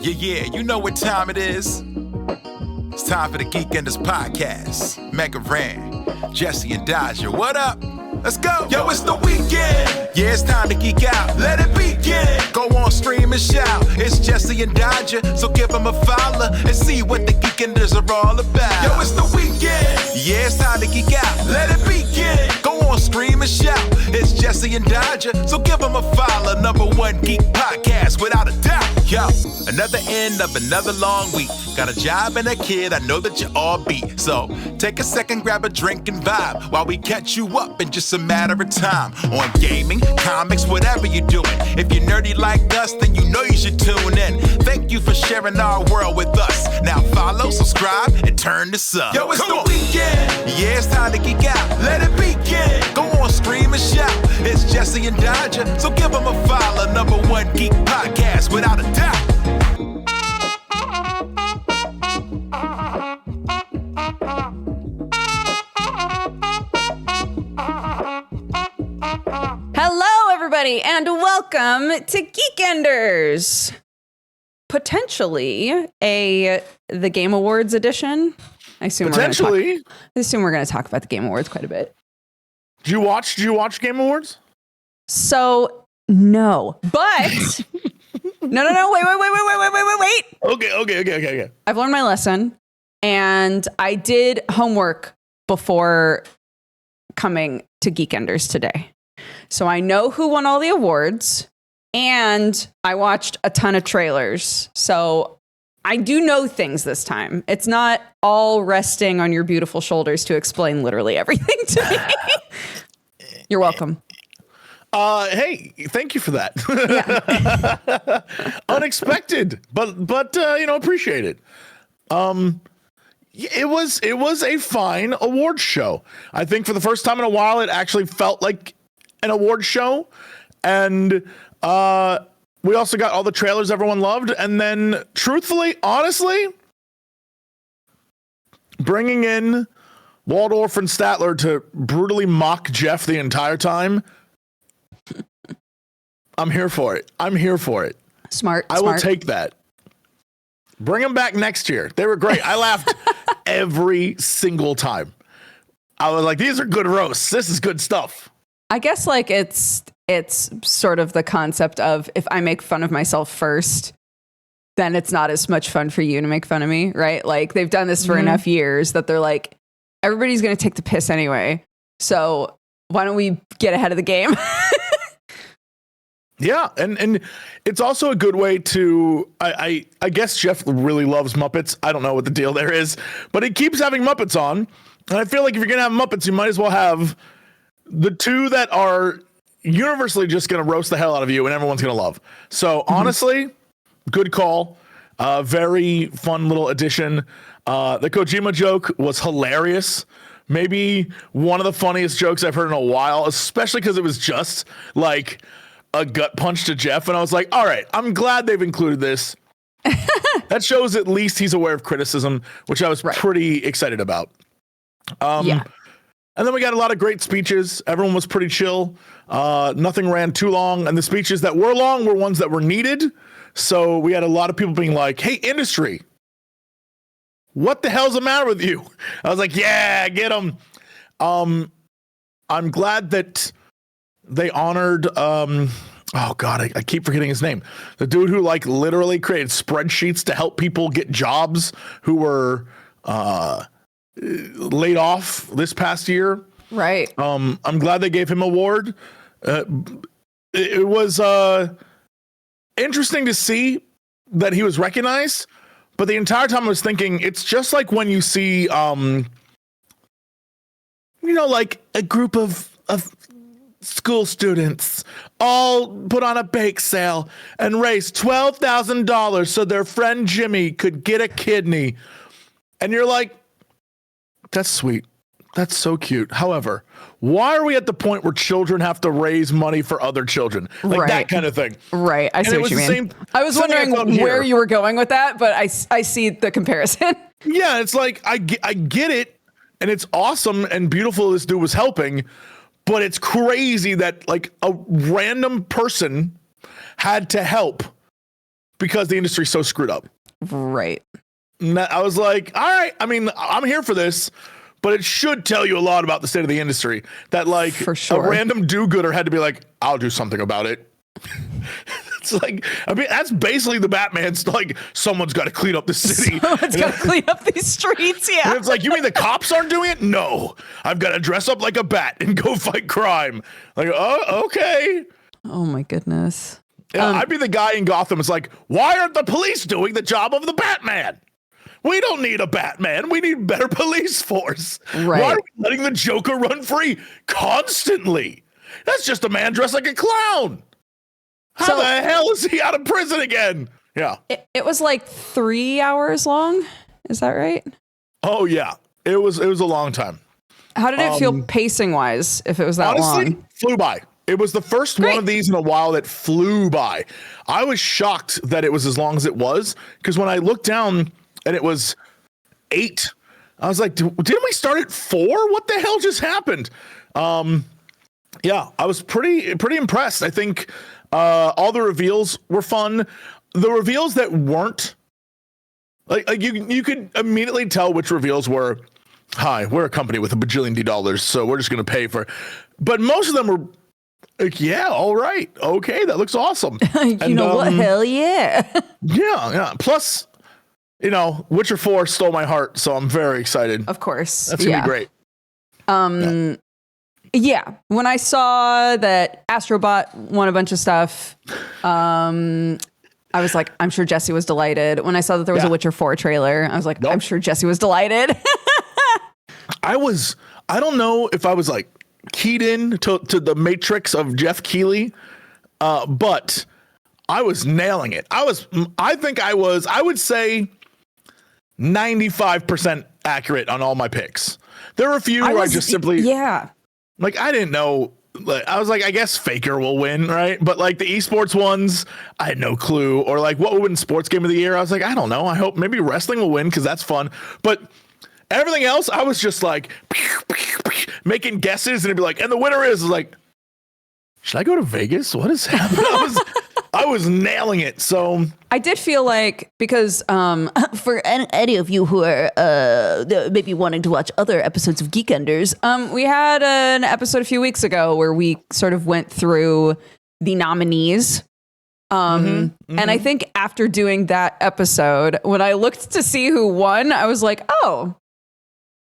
Yeah, you know what time it is. It's time for the Geekenders podcast. MegaRan, Jesse and Dodger, what up? Let's go. Yo, it's the weekend. Yeah, it's time to geek out. Let it begin. Go on, stream and shout. It's Jesse and Dodger, so give them a follow and see what the Geekenders are all about. Yo, it's the weekend. Yeah, it's time to geek out. Let it begin. Go on, stream and shout. It's Jesse and Dodger, so give them a follow. #1 geek podcast, without a doubt. Yo, another end of another long week. Got a job and a kid, I know that you all beat. So take a second, grab a drink and vibe while we catch you up in just a matter of time. On gaming, comics, whatever you're doing. If you're nerdy like us, then you know you should tune in. Thank you for sharing our world with us. Now follow, subscribe, and turn this up. Yo, it's the weekend. Yeah, it's time to geek out. Let it begin. Go on, stream and shout. It's Jesse and Dodger, so give them a follow. #1 geek podcast, without a doubt. Hello, everybody, and welcome to Geekenders. Potentially the Game Awards edition. I assume we're going to talk about the Game Awards quite a bit. Did you watch Game Awards? So no, but no. Wait. Okay. I've learned my lesson, and I did homework before coming to Geekenders today. So I know who won all the awards, and I watched a ton of trailers. So I do know things this time. It's not all resting on your beautiful shoulders to explain literally everything to me. You're welcome. Hey, thank you for that. Yeah. Unexpected, but appreciate it. It was a fine awards show. I think for the first time in a while, it actually felt like an award show, and we also got all the trailers everyone loved, and then truthfully, honestly, bringing in Waldorf and Statler to brutally mock Geoff the entire time, I'm here for it. Smart. I will take that. Bring them back next year. They were great. I laughed every single time. I was like, these are good roasts. This is good stuff. I guess like it's sort of the concept of if I make fun of myself first, then it's not as much fun for you to make fun of me, right? Like they've done this for enough years that they're like, everybody's going to take the piss anyway. So why don't we get ahead of the game? Yeah, and it's also a good way to, I guess Geoff really loves Muppets. I don't know what the deal there is, but he keeps having Muppets on. And I feel like if you're going to have Muppets, you might as well have the two that are universally just going to roast the hell out of you and everyone's going to love. So honestly, good call. Very fun little addition. The Kojima joke was hilarious. Maybe one of the funniest jokes I've heard in a while, especially because it was just like a gut punch to Geoff. And I was like, all right, I'm glad they've included this. That shows at least he's aware of criticism, which I was pretty excited about. Yeah. And then we got a lot of great speeches. Everyone was pretty chill. Nothing ran too long. And the speeches that were long were ones that were needed. So we had a lot of people being like, hey, industry, what the hell's the matter with you? I was like, yeah, get them. I'm glad that they honored, oh God, I keep forgetting his name. The dude who like literally created spreadsheets to help people get jobs who were laid off this past year. Right. I'm glad they gave him an award. It was interesting to see that he was recognized, but the entire time I was thinking, it's just like when you see, like a group of school students all put on a bake sale and raise $12,000 so their friend Jimmy could get a kidney. And you're like, that's sweet. That's so cute. However, why are we at the point where children have to raise money for other children? Like that kind of thing. Right. I see what you mean. I was wondering where you were going with that, but I see the comparison. Yeah, it's like, I get it. And it's awesome and beautiful this dude was helping. But it's crazy that like a random person had to help because the industry's so screwed up. Right. And I was like, all right, I mean, I'm here for this, but it should tell you a lot about the state of the industry that like For sure. a random do-gooder had to be like, I'll do something about it. It's like, I mean, that's basically the Batman's like, someone's got to clean up the city. Someone's got to clean up these streets. Yeah. And it's like, you mean the cops aren't doing it? No, I've got to dress up like a bat and go fight crime. Like, oh, okay. Oh my goodness. Yeah, I'd be the guy in Gotham. It's like, why aren't the police doing the job of the Batman? We don't need a Batman. We need better police force. Right. Why are we letting the Joker run free constantly? That's just a man dressed like a clown. How the hell is he out of prison again? Yeah. It was like 3 hours long. Is that right? Oh yeah. It was a long time. How did it feel pacing wise if it was that honestly, long? flew by. It was the first one of these in a while that flew by. I was shocked that it was as long as it was because when I looked down and it was 8, I was like, didn't we start at 4? What the hell just happened? Yeah, I was pretty impressed. I think all the reveals were fun. The reveals that weren't like you could immediately tell which reveals were, hi, we're a company with $1 bajillion, so we're just going to pay for it. But most of them were like, yeah, all right. Okay, that looks awesome. You know what? Hell yeah. Yeah. Plus, Witcher 4 stole my heart, so I'm very excited. Of course. That's going to be great. Yeah. When I saw that Astrobot won a bunch of stuff, I was like, I'm sure Jesse was delighted. When I saw that there was a Witcher 4 trailer, I was like, I'm sure Jesse was delighted. I don't know if I was like keyed in to the matrix of Geoff Keighley, but I was nailing it. I would say 95% accurate on all my picks. There were a few where I just simply, like, I didn't know. Like, I was like, I guess Faker will win, right? But like the esports ones, I had no clue. Or like, what would win sports game of the year? I was like, I don't know. I hope maybe wrestling will win because that's fun. But everything else, I was just like making guesses, and it'd be like, and the winner is like, should I go to Vegas? What is happening? I was nailing it. So I did feel like, because for any of you who are maybe wanting to watch other episodes of Geekenders, we had an episode a few weeks ago where we sort of went through the nominees. And I think after doing that episode, when I looked to see who won, I was like, oh,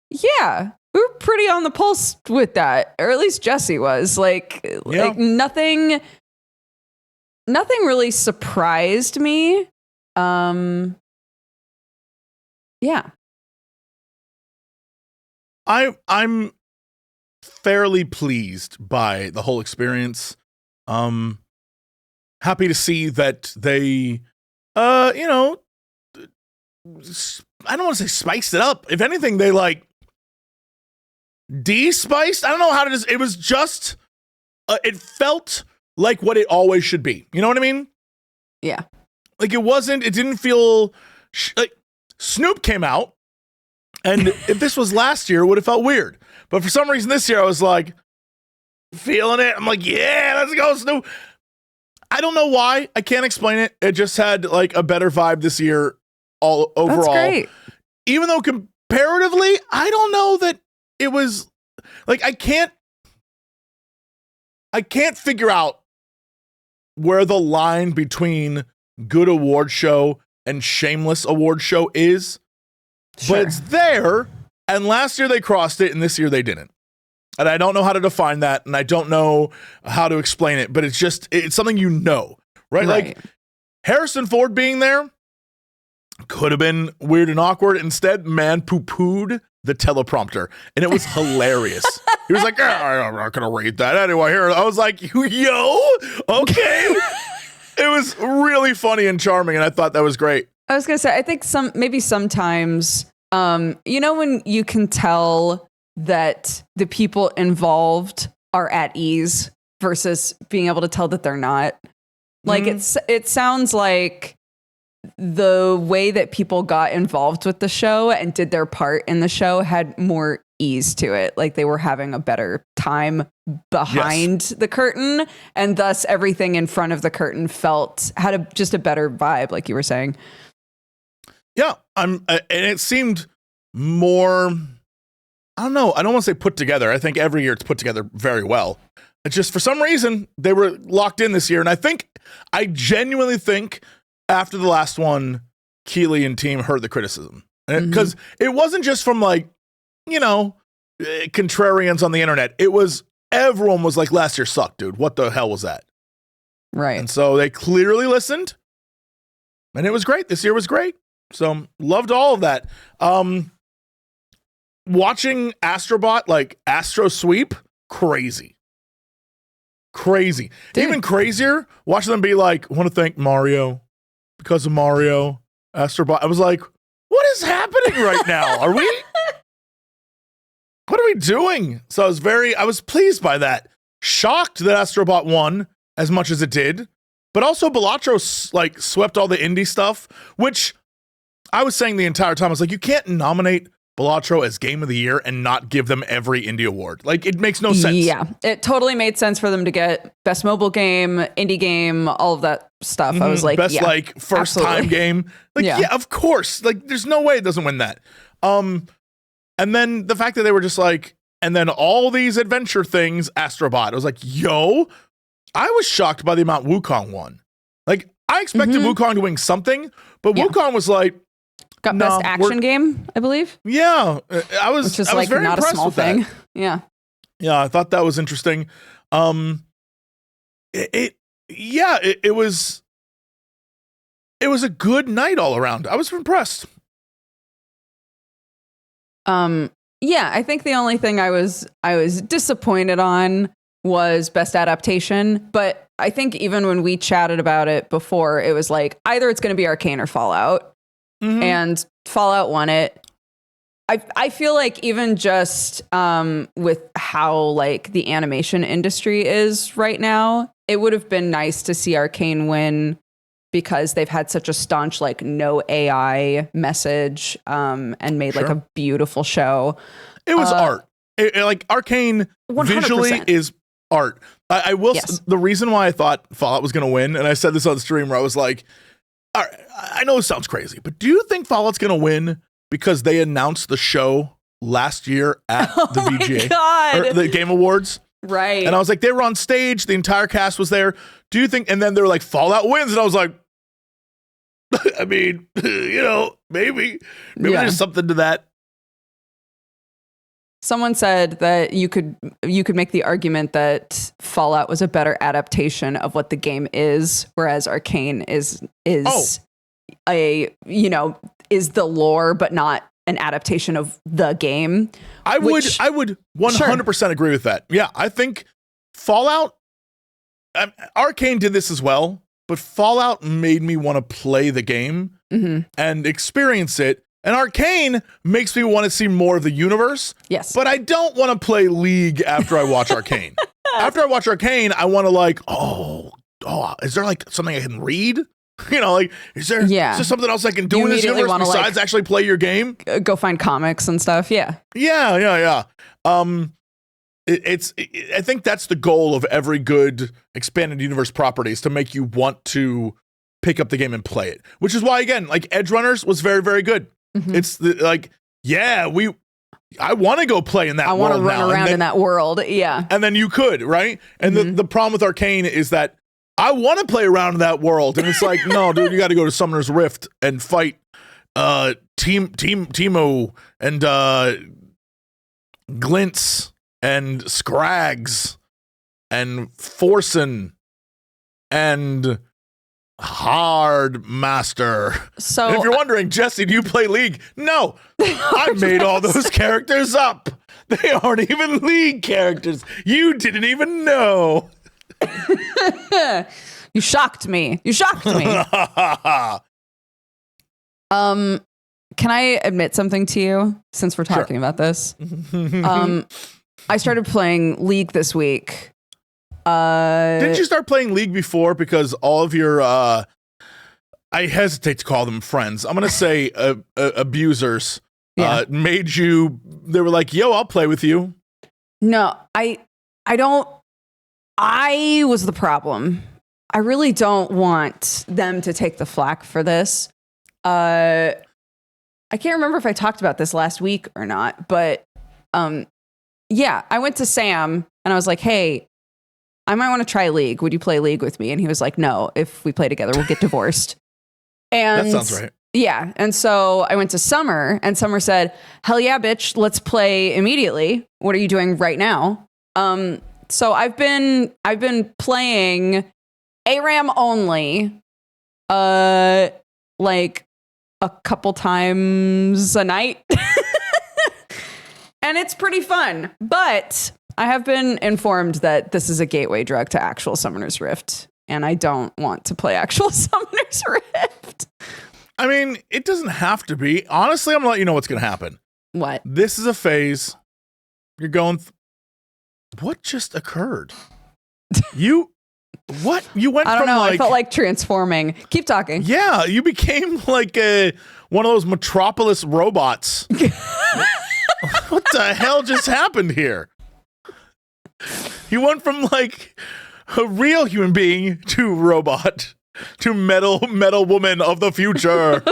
yeah, we were pretty on the pulse with that. Or at least Jesse was. Like nothing really surprised me. Yeah. I'm fairly pleased by the whole experience. Happy to see that they I don't want to say spiced it up. If anything, they like de-spiced. I don't know how to it was just it felt like what it always should be. You know what I mean? Yeah. Like it didn't feel like Snoop came out, and if this was last year, it would have felt weird. But for some reason this year, I was like feeling it. I'm like, yeah, let's go, Snoop. I don't know why. I can't explain it. It just had like a better vibe this year all overall. That's great. Even though comparatively, I don't know that it was like, I can't figure out where the line between good award show and shameless award show is, but it's there. And last year they crossed it, and this year they didn't. And I don't know how to define that, and I don't know how to explain it, but it's something right? Like Harrison Ford being there could have been weird and awkward. Instead, man poo-pooed the teleprompter, and it was hilarious. He was like, I'm not gonna rate that anyway. Here, I was like, yo, okay. It was really funny and charming, and I thought that was great. I was gonna say, I think sometimes, when you can tell that the people involved are at ease versus being able to tell that they're not. Like it sounds like the way that people got involved with the show and did their part in the show had more ease to it. Like they were having a better time behind the curtain, and thus everything in front of the curtain had just a better vibe, like you were saying. Yeah, and it seemed more, I don't know, I don't want to say put together. I think every year it's put together very well. It's just for some reason they were locked in this year, and I genuinely think after the last one, Keighley and team heard the criticism. Because it wasn't just from like, contrarians on the internet. It was, everyone was like, last year sucked, dude. What the hell was that? Right. And so they clearly listened, and it was great. This year was great. So loved all of that. Watching Astrobot, like Astro Sweep, crazy. Dude. Even crazier, watching them be like, I want to thank Mario because of Mario, Astrobot. I was like, what is happening right now? What are we doing? So I was pleased by that. Shocked that Astrobot won as much as it did, but also Balatro like swept all the indie stuff, which I was saying the entire time. I was like, you can't nominate Balatro as Game of the Year and not give them every indie award. Like, it makes no sense. Yeah, it totally made sense for them to get best mobile game, indie game, all of that stuff. I was like, best like first time game. Like, yeah, of course. Like, there's no way it doesn't win that. And then the fact that they were just like, and then all these adventure things, Astrobot. I was like, yo, I was shocked by the amount Wukong won. Like, I expected Wukong to win something, but Wukong was like, got best action game, I believe. Yeah, I was like very not a small thing. Yeah, I thought that was interesting. It was a good night all around. I was impressed. Yeah, I think the only thing I was disappointed on was best adaptation, but I think even when we chatted about it before, it was like either it's going to be Arcane or Fallout. And Fallout won it. I feel like even just with how like the animation industry is right now, it would have been nice to see Arcane win because they've had such a staunch like no AI message and made like a beautiful show. It was art. Like Arcane 100%. Visually is art. I will. Yes. The reason why I thought Fallout was going to win, and I said this on the stream where I was like, I know it sounds crazy, but do you think Fallout's going to win because they announced the show last year at the VGA, or the Game Awards? Right. And I was like, they were on stage, the entire cast was there. Do you think, and then they're like, Fallout wins. And I was like, I mean, maybe there's something to that. Someone said that you could make the argument that Fallout was a better adaptation of what the game is, whereas Arcane is the lore, but not an adaptation of the game. I would 100% agree with that. Yeah, I think Fallout, Arcane did this as well, but Fallout made me want to play the game and experience it. And Arcane makes me want to see more of the universe. Yes. But I don't want to play League after I watch Arcane. After I watch Arcane, I want to like, is there like something I can read? Like, is there something else I can do in this universe besides like, actually play your game? Go find comics and stuff. Yeah. Yeah. I think that's the goal of every good expanded universe property, is to make you want to pick up the game and play it. Which is why, again, like Edge Runners was very, very good. It's I want to go play in that world. I want to run around in that world. Yeah. And then you could, right? And the problem with Arcane is that I want to play around in that world. And it's like, no, dude, you got to go to Summoner's Rift and fight Teemo and Glints and Scrags and Forsen and Hard Master. So, and if you're wondering, Jesse, do you play League? No, I made all those characters up. They aren't even League characters. You didn't even know. You shocked me. Can I admit something to you since we're talking about this? I started playing League this week. Didn't you start playing League before? Because all of your, I hesitate to call them friends, I'm going to say abusers, made you, they were like, yo, I'll play with you. No, I was the problem. I really don't want them to take the flack for this. I can't remember if I talked about this last week or not, but yeah, I went to Sam and I was like, hey, I might want to try League. Would you play League with me? And he was like, no, if we play together, we'll get divorced. And that sounds right. Yeah. And so I went to Summer and Summer said, hell yeah, bitch, let's play immediately. What are you doing right now? So I've been playing ARAM only, like a couple times a night. And it's pretty fun. But I have been informed that this is a gateway drug to actual Summoner's Rift. And I don't want to play actual Summoner's Rift. I mean, it doesn't have to be. Honestly, I'm gonna let you know what's gonna happen. What? This is a phase. You're going. What just occurred? What? You went I don't from know. like. I felt like transforming. Keep talking. Yeah, you became like one of those Metropolis robots. What the hell just happened here? You went from like a real human being to robot to metal woman of the future.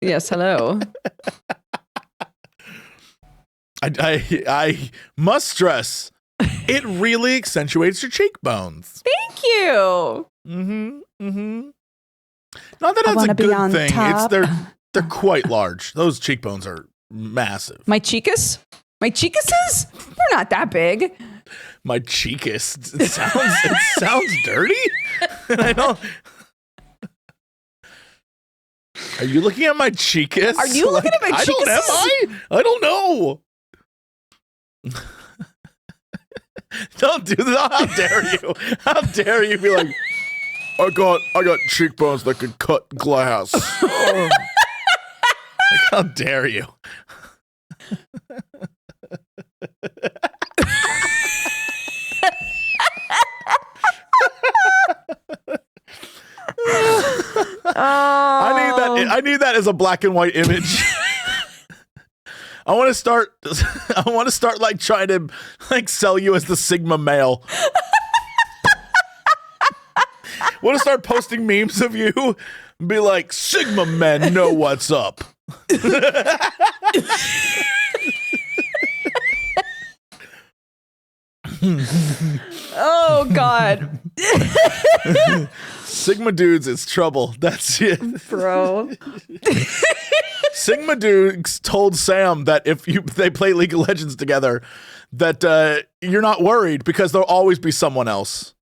Yes, hello. I must stress, it really accentuates your cheekbones. Thank you. Not that that's a good thing. Top. It's they're quite large. Those cheekbones are massive. My chicas? My chicases? They're not that big. My cheekest. It sounds dirty. I don't. Are you looking at my cheekest? Are you looking at my cheekest? I don't know. Don't do that. How dare you? How dare you be like, I got cheekbones that could cut glass. Oh. Like, how dare you? I need that as a black and white image. I want to start like trying to like sell you as the Sigma male. I want to start posting memes of you and be like, Sigma men know what's up. Oh God. Sigma dudes, it's trouble. That's it, bro. Sigma dudes told Sam that if they play League of Legends together, that you're not worried because there'll always be someone else.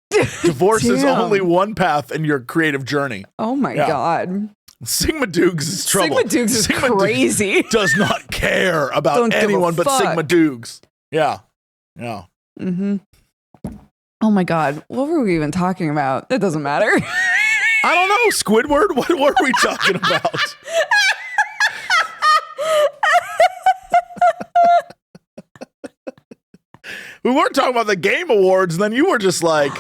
Divorce is only one path in your creative journey. Oh my God. Sigma Dukes is trouble. Sigma Dukes is crazy. Does not care about anyone but Sigma Dukes. Yeah. Mm-hmm. Oh my God. What were we even talking about? It doesn't matter. I don't know. Squidward? What were we talking about? We weren't talking about the Game Awards, and then you were just like,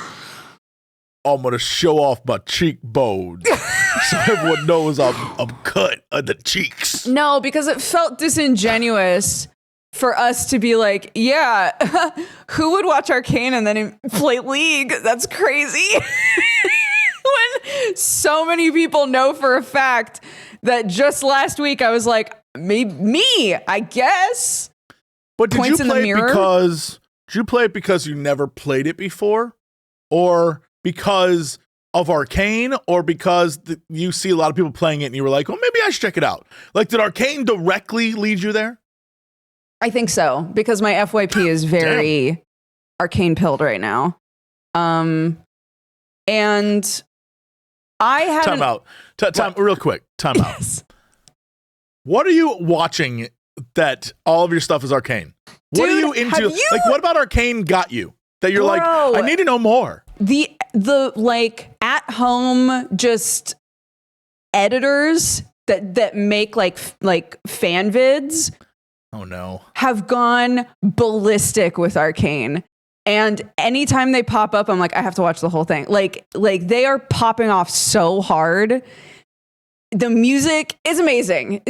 I'm going to show off my cheekbones so everyone knows I'm cut on the cheeks. No, because it felt disingenuous for us to be like, yeah, who would watch Arcane and then play League? That's crazy. When so many people know for a fact that just last week I was like, me, I guess. But did you play it because you never played it before? Or because of Arcane? Or because you see a lot of people playing it and you were like, well, maybe I should check it out? Like, did Arcane directly lead you there? I think so, because my FYP is very Arcane pilled right now. And I had time out. Real quick. Time yes. out. What are you watching that all of your stuff is Arcane? What Dude, are you into? Like, what about Arcane got you that you're like, I need to know more? The like at home just editors that make like fan vids. Oh no. Have gone ballistic with Arcane. And anytime they pop up, I'm like, I have to watch the whole thing. Like they are popping off so hard. The music is amazing.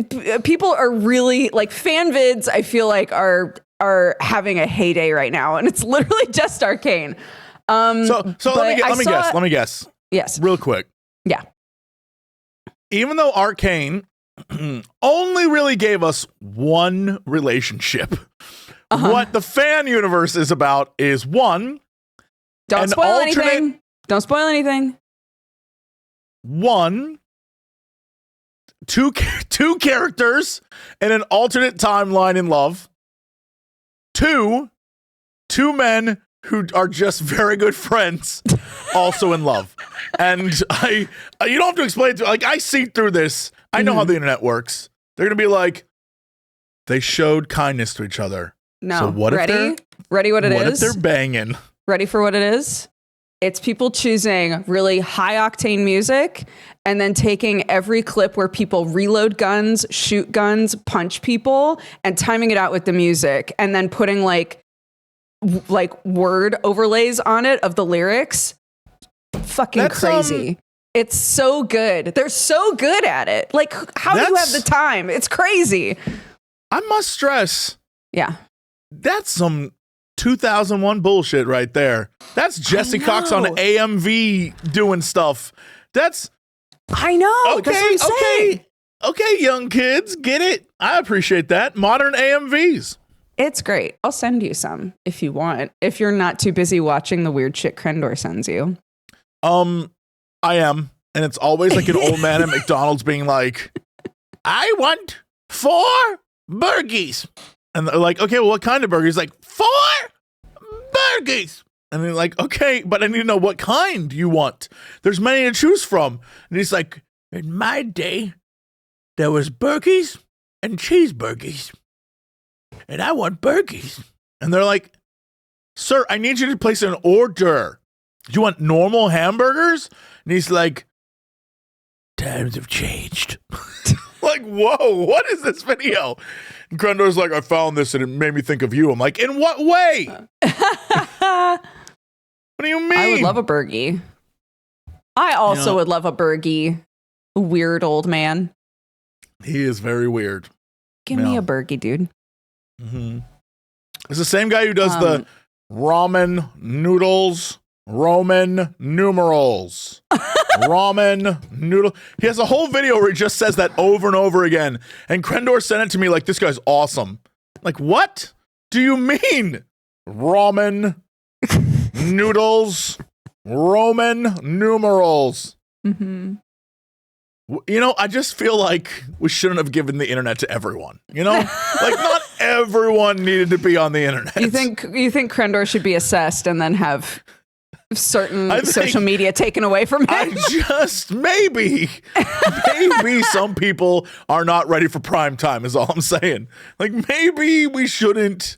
People are really like fan vids. I feel like are having a heyday right now, and it's literally just Arcane. So let me guess. Yes, real quick. Yeah. Even though Arcane only really gave us one relationship, what the fan universe is about is one. Don't spoil anything. Don't spoil anything. One, two characters in an alternate timeline in love. Two men who are just very good friends, also in love. And you don't have to explain it to me. Like, I see through this. I know how the internet works. They're going to be like, they showed kindness to each other. No. So what Ready? if Ready what it what is? if they're banging? Ready for what it is? It's people choosing really high octane music and then taking every clip where people reload guns, shoot guns, punch people, and timing it out with the music, and then putting like word overlays on it of the lyrics. Fucking That's, crazy. It's so good. They're so good at it. Like, how do you have the time? It's crazy. I must stress. Yeah. That's some 2001 bullshit right there. That's Jesse Cox on AMV doing stuff. I know. Okay, that's what I'm saying. Okay, young kids, get it. I appreciate that. Modern AMVs. It's great. I'll send you some if you want. If you're not too busy watching the weird shit Crendor sends you. I am. And it's always like an old man at McDonald's being like, I want 4 burgies. And they're like, okay, well, what kind of burgers? Like, 4 burgies. And they're like, okay, but I need to know what kind you want. There's many to choose from. And he's like, in my day, there was burgies and cheeseburgies. And I want burgies. And they're like, sir, I need you to place an order. Do you want normal hamburgers? And he's like, times have changed. Like, whoa, what is this video? And Crendor's like, I found this and it made me think of you. I'm like, in what way? What do you mean? I would love a burgie. I also would love a burgie. Weird old man. He is very weird. Give me a burgie, dude. Mm-hmm. It's the same guy who does the ramen noodles, Roman numerals. Ramen noodle. He has a whole video where he just says that over and over again. And Crendor sent it to me like, this guy's awesome. Like, what do you mean? Ramen noodles, Roman numerals. Mm-hmm. You know, I just feel like we shouldn't have given the internet to everyone. You know, like not everyone needed to be on the internet. You think Crendor should be assessed and then have certain social media taken away from him? Maybe some people are not ready for prime time is all I'm saying. Like maybe we shouldn't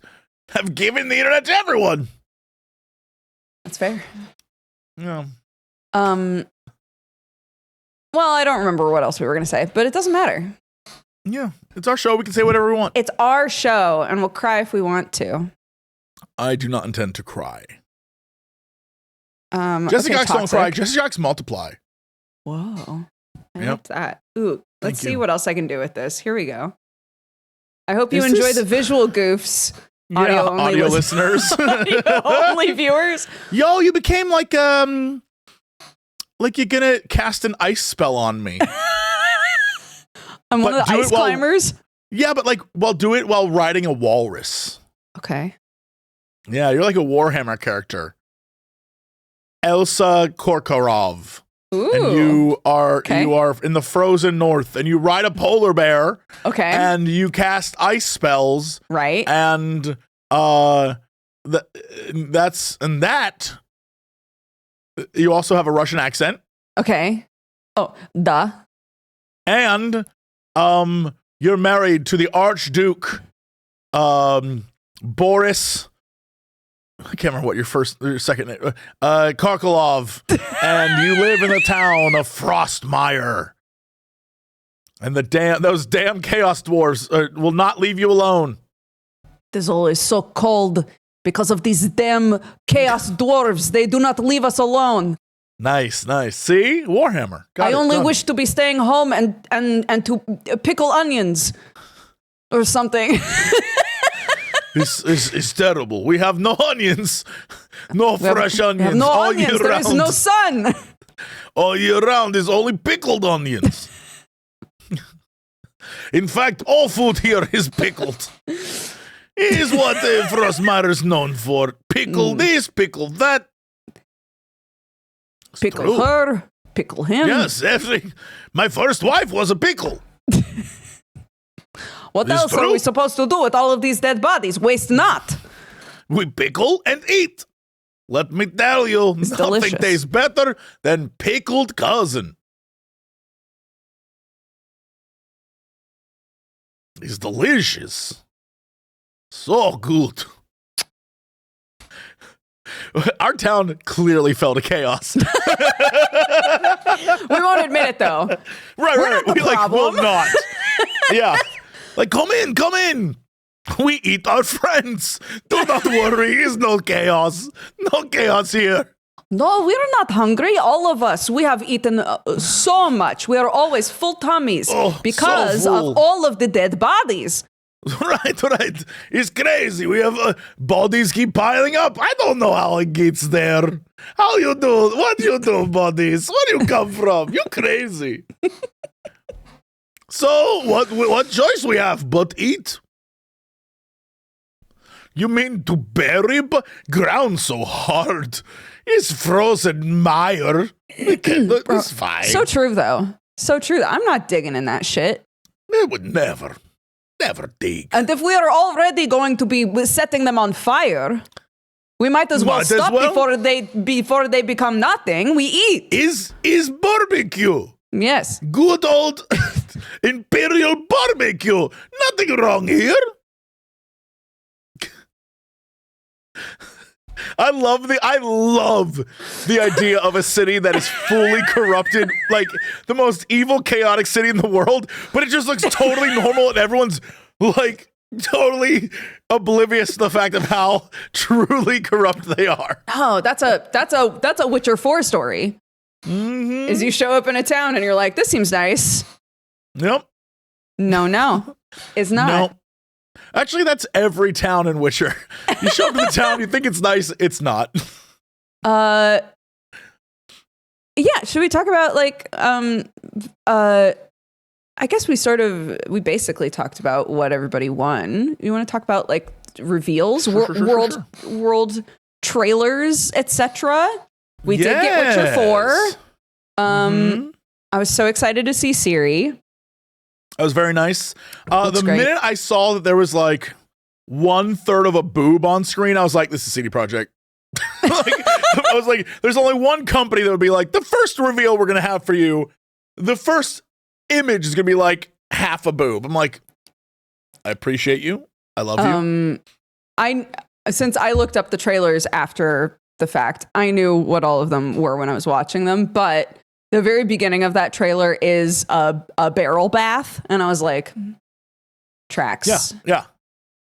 have given the internet to everyone. That's fair. Yeah. Well, I don't remember what else we were going to say, but it doesn't matter. Yeah, it's our show. We can say whatever we want. It's our show, and we'll cry if we want to. I do not intend to cry. Jesse Cox don't cry. Jesse Cox multiply. Whoa. I like that. Ooh, let's see what else I can do with this. Here we go. I hope you enjoy the visual goofs. Audio listeners. Only viewers. Yo, you became like you're gonna cast an ice spell on me. I'm one of the ice climbers. Yeah, but do it while riding a walrus. Okay. Yeah, you're like a Warhammer character. Elsa Korkorov. Ooh. And you are in the frozen north and you ride a polar bear. Okay. And you cast ice spells. Right. And you also have a Russian accent. Okay. Oh, duh. And you're married to the Archduke Boris. I can't remember what your second name. Karkalov. And you live in the town of Frostmire. And those damn chaos dwarves will not leave you alone. This all is so cold because of these damn chaos dwarves. They do not leave us alone. Nice. See? Warhammer. I only wish to be staying home and to pickle onions or something. This is terrible. We have no onions. No fresh onions. We have no all onions. Year There round. is no sun. All year round is only pickled onions. In fact, all food here is pickled. Is what Frostmire is known for. Pickle this, pickle that. It's Pickle true. her, pickle him. Yes, my first wife was a pickle. What It's else are true. we supposed to do with all of these dead bodies? Waste not. We pickle and eat. Let me tell you, nothing delicious. tastes better than pickled cousin. It's delicious. So good. Our town clearly fell to chaos. We won't admit it though. Right. not the We will problem. not. Yeah. Like, come in. We eat our friends. Do not worry. It's no chaos. No chaos here. No, we're not hungry. All of us. We have eaten so much. We are always full tummies Oh, because so full. of all of the dead bodies. Right. It's crazy. We have bodies keep piling up. I don't know how it gets there. How you do? What you do, bodies? Where you come from? You crazy. So what choice we have but eat? You mean to bury ground so hard? It's frozen mire. It's fine. So true though. So true. I'm not digging in that shit. They would never dig. And if we are already going to be setting them on fire, we might as well Might as stop well. before they become nothing. We eat. Is barbecue. Yes. Good old imperial barbecue. Nothing wrong here. I love the idea of a city that is fully corrupted, like the most evil, chaotic city in the world, but it just looks totally normal and everyone's like totally oblivious to the fact of how truly corrupt they are. Oh, that's a Witcher 4 story. Mm-hmm. Is you show up in a town and you're like, this seems nice. Yep. No. It's not. No. Actually, that's every town in Witcher. You show up to the town, you think it's nice, it's not. Yeah, should we talk about like I guess we basically talked about what everybody won. You want to talk about like reveals, Sure. world trailers, etc. We did get Witcher 4. I was so excited to see Ciri. That was very nice. The great. minute I saw that there was like 1/3 of a boob on screen, I was like, this is CD Projekt. I was like, there's only one company that would be like, the first reveal we're going to have for you, the first image is going to be like half a boob. I'm like, I appreciate you. I love you. Since I looked up the trailers after the fact, I knew what all of them were when I was watching them, but the very beginning of that trailer is a barrel bath, and I was like, tracks. Yeah.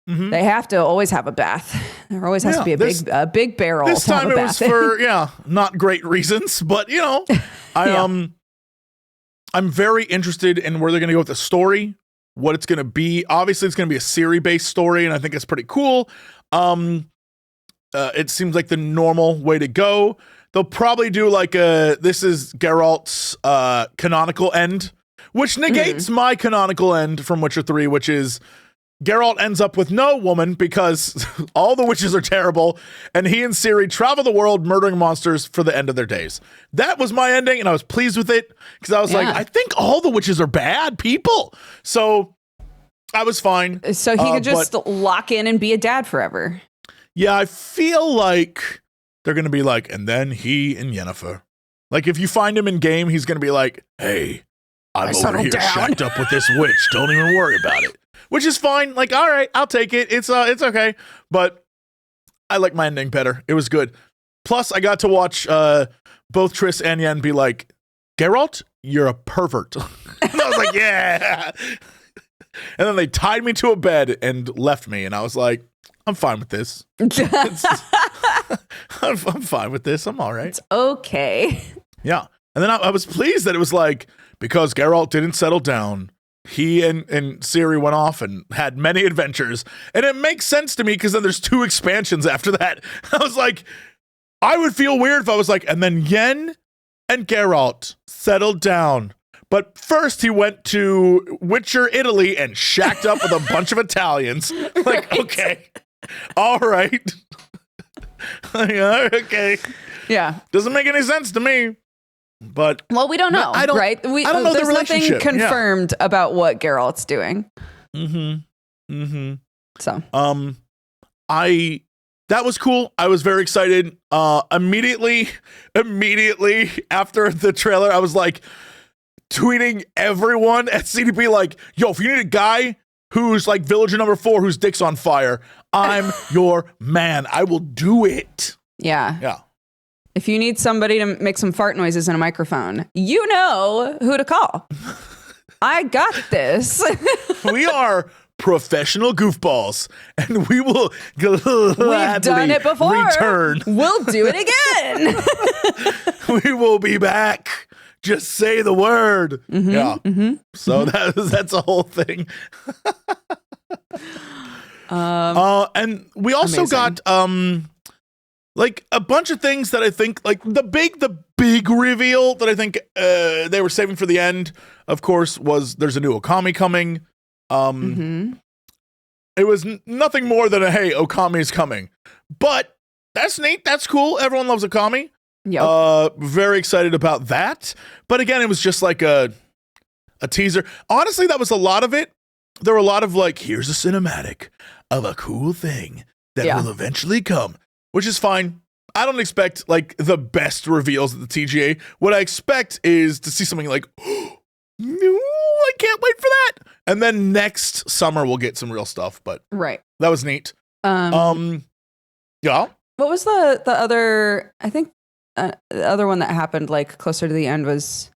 Mm-hmm. They have to always have a bath. There always has to be a big barrel. This to have time a it bath was for not great reasons, but you know, I'm very interested in where they're going to go with the story, what it's going to be. Obviously, it's going to be a Ciri-based story, and I think it's pretty cool. It seems like the normal way to go. They'll probably do like this is Geralt's canonical end, which negates my canonical end from Witcher 3, which is Geralt ends up with no woman because all the witches are terrible, and he and Ciri travel the world murdering monsters for the end of their days. That was my ending, and I was pleased with it because I was like, I think all the witches are bad people. So I was fine. So he could just lock in and be a dad forever. Yeah, I feel like they're going to be like, and then he and Yennefer. Like, if you find him in game, he's going to be like, hey, I'm over here shacked up with this witch. Don't even worry about it. Which is fine. Like, all right, I'll take it. It's okay. But I like my ending better. It was good. Plus, I got to watch both Triss and Yen be like, Geralt, you're a pervert. And I was like, yeah. And then they tied me to a bed and left me. And I was like, I'm fine with this. I'm fine with this. I'm all right. It's okay. Yeah. And then I was pleased that it was like, because Geralt didn't settle down, he and Ciri went off and had many adventures. And it makes sense to me because then there's 2 expansions after that. I was like, I would feel weird if I was like, and then Yen and Geralt settled down. But first he went to Witcher, Italy and shacked up with a bunch of Italians. Like, right. Okay. All right. Okay. Yeah. Doesn't make any sense to me. But well, we don't know, right? I don't know. There's nothing confirmed about what Geralt's doing. So, that was cool. I was very excited. Immediately after the trailer, I was like tweeting everyone at CDP like, yo, if you need a guy who's like villager number 4 whose dick's on fire, I'm your man. I will do it. Yeah. Yeah. If you need somebody to make some fart noises in a microphone, you know who to call. I got this. We are professional goofballs, and we will We've done it before. Return. We'll do it again. We will be back. Just say the word. So that's a whole thing. And we also got like a bunch of things that I think, like the big reveal that I think they were saving for the end, of course, was there's a new Okami coming. It was nothing more than hey, Okami's coming. But that's neat. That's cool. Everyone loves Okami. Yep. Very excited about that. But again, it was just like a teaser. Honestly, that was a lot of it. There were a lot of like, here's a cinematic of a cool thing that will eventually come. Which is fine. I don't expect like the best reveals at the TGA. What I expect is to see something like, oh, no, I can't wait for that. And then next summer we'll get some real stuff. But right, that was neat. Yeah. What was the other? I think the other one that happened like closer to the end was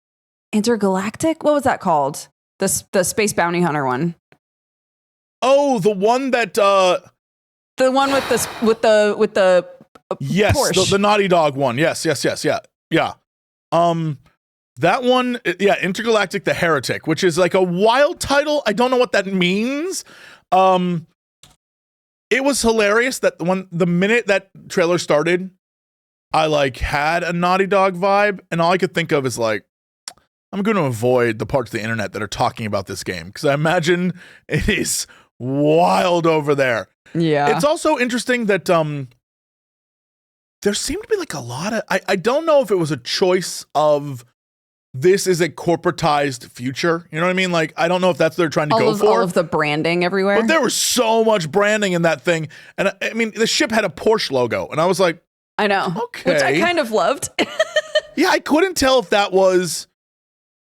Intergalactic. What was that called? The space bounty hunter one. Oh, the one that. The one with the yes, Porsche. The Naughty Dog one. Yes, yeah. That one, Intergalactic: The Heretic, which is like a wild title. I don't know what that means. It was hilarious that the minute that trailer started, I like had a Naughty Dog vibe, and all I could think of is like, I'm going to avoid the parts of the internet that are talking about this game because I imagine it is wild over there. Yeah. It's also interesting that there seemed to be like a lot of I don't know if it was a choice of this is a corporatized future. You know what I mean? Like I don't know if that's what they're trying to go for. All of the branding everywhere. But there was so much branding in that thing. And I mean the ship had a Porsche logo and I was like, I know. Okay. Which I kind of loved. Yeah, I couldn't tell if that was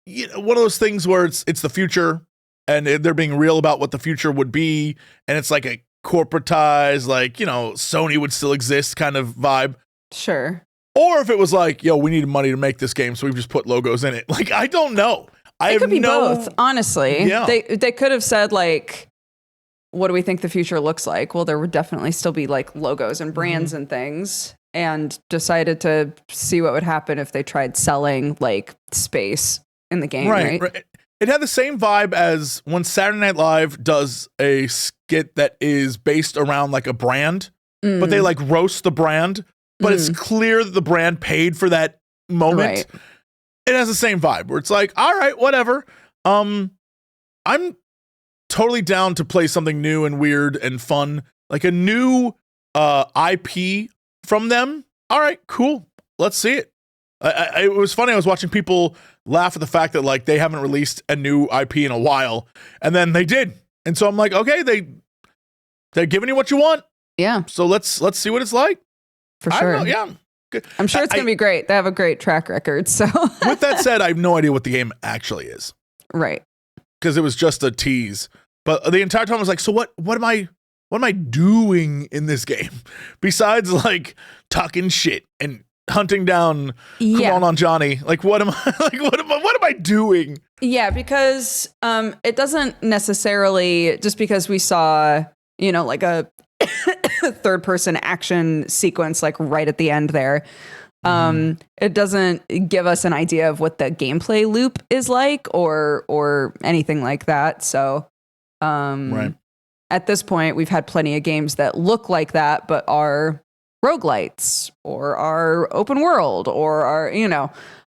one of those things where it's the future and they're being real about what the future would be and it's like a corporatized, like, Sony would still exist kind of vibe. Sure. Or if it was like, yo, we need money to make this game, so we've just put logos in it. Like, I don't know. It could be both, honestly. Yeah. They could have said, like, what do we think the future looks like? Well, there would definitely still be, like, logos and brands and things, and decided to see what would happen if they tried selling, like, space in the game, right? It had the same vibe as when Saturday Night Live does a skit that is based around like a brand, but they like roast the brand, but it's clear that the brand paid for that moment. Right. It has the same vibe where it's like, all right, whatever. I'm totally down to play something new and weird and fun, like a new IP from them. All right, cool. Let's see it. It was funny. I was watching people laugh at the fact that like they haven't released a new IP in a while, and then they did, and so I'm like, okay, they're giving you what you want. Yeah. So let's see what it's like. For sure. I don't know, yeah. I'm sure it's gonna be great. They have a great track record. So with that said, I have no idea what the game actually is. Right. Because it was just a tease. But the entire time I was like, so what am I doing in this game besides like talking shit and hunting down Come on Johnny? Like what am I doing? Yeah, because it doesn't necessarily, just because we saw, like a third person action sequence like right at the end there. It doesn't give us an idea of what the gameplay loop is like or anything like that. So Right. at this point, we've had plenty of games that look like that, but are roguelites or are open world or are,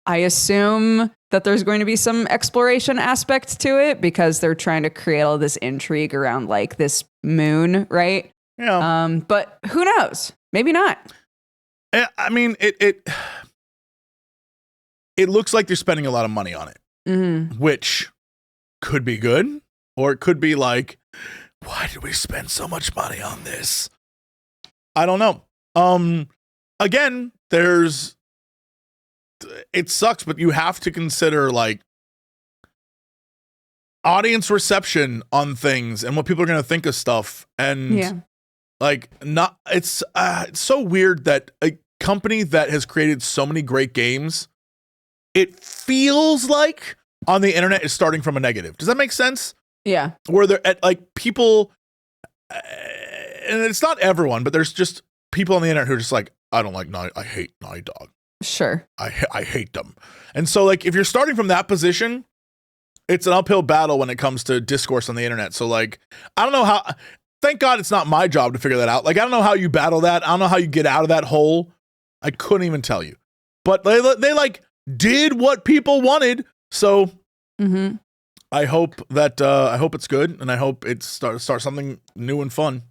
I assume that there's going to be some exploration aspect to it because they're trying to create all this intrigue around like this moon, right? Yeah. But who knows? Maybe not. I mean, it looks like they're spending a lot of money on it, which could be good, or it could be like, why did we spend so much money on this? I don't know. Again, it sucks, but you have to consider like audience reception on things and what people are going to think of stuff. And like, it's so weird that a company that has created so many great games, it feels like on the internet is starting from a negative. Does that make sense? Yeah. Where they're at like people, and it's not everyone, but there's just people on the internet who are just like, I don't like I hate Naughty Dog. Sure. I hate them. And so like, if you're starting from that position, it's an uphill battle when it comes to discourse on the internet. So like, I don't know how, thank God it's not my job to figure that out. Like, I don't know how you battle that. I don't know how you get out of that hole. I couldn't even tell you, but they like did what people wanted. So I hope that, I hope it's good. And I hope it starts something new and fun.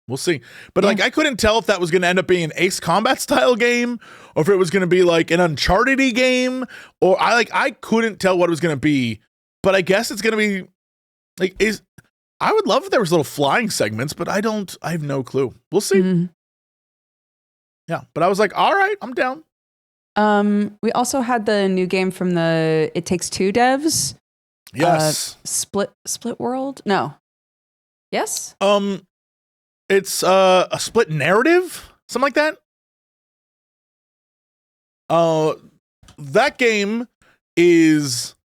We'll see. But like, I couldn't tell if that was going to end up being an Ace Combat style game or if it was going to be like an Uncharted-y game, or I couldn't tell what it was going to be, but I guess it's going to be like, I would love if there was little flying segments, but I have no clue. We'll see. Yeah. But I was like, all right, I'm down. We also had the new game from the It Takes Two devs. Yes. Split World? No. Yes? It's a split narrative, something like that. That game is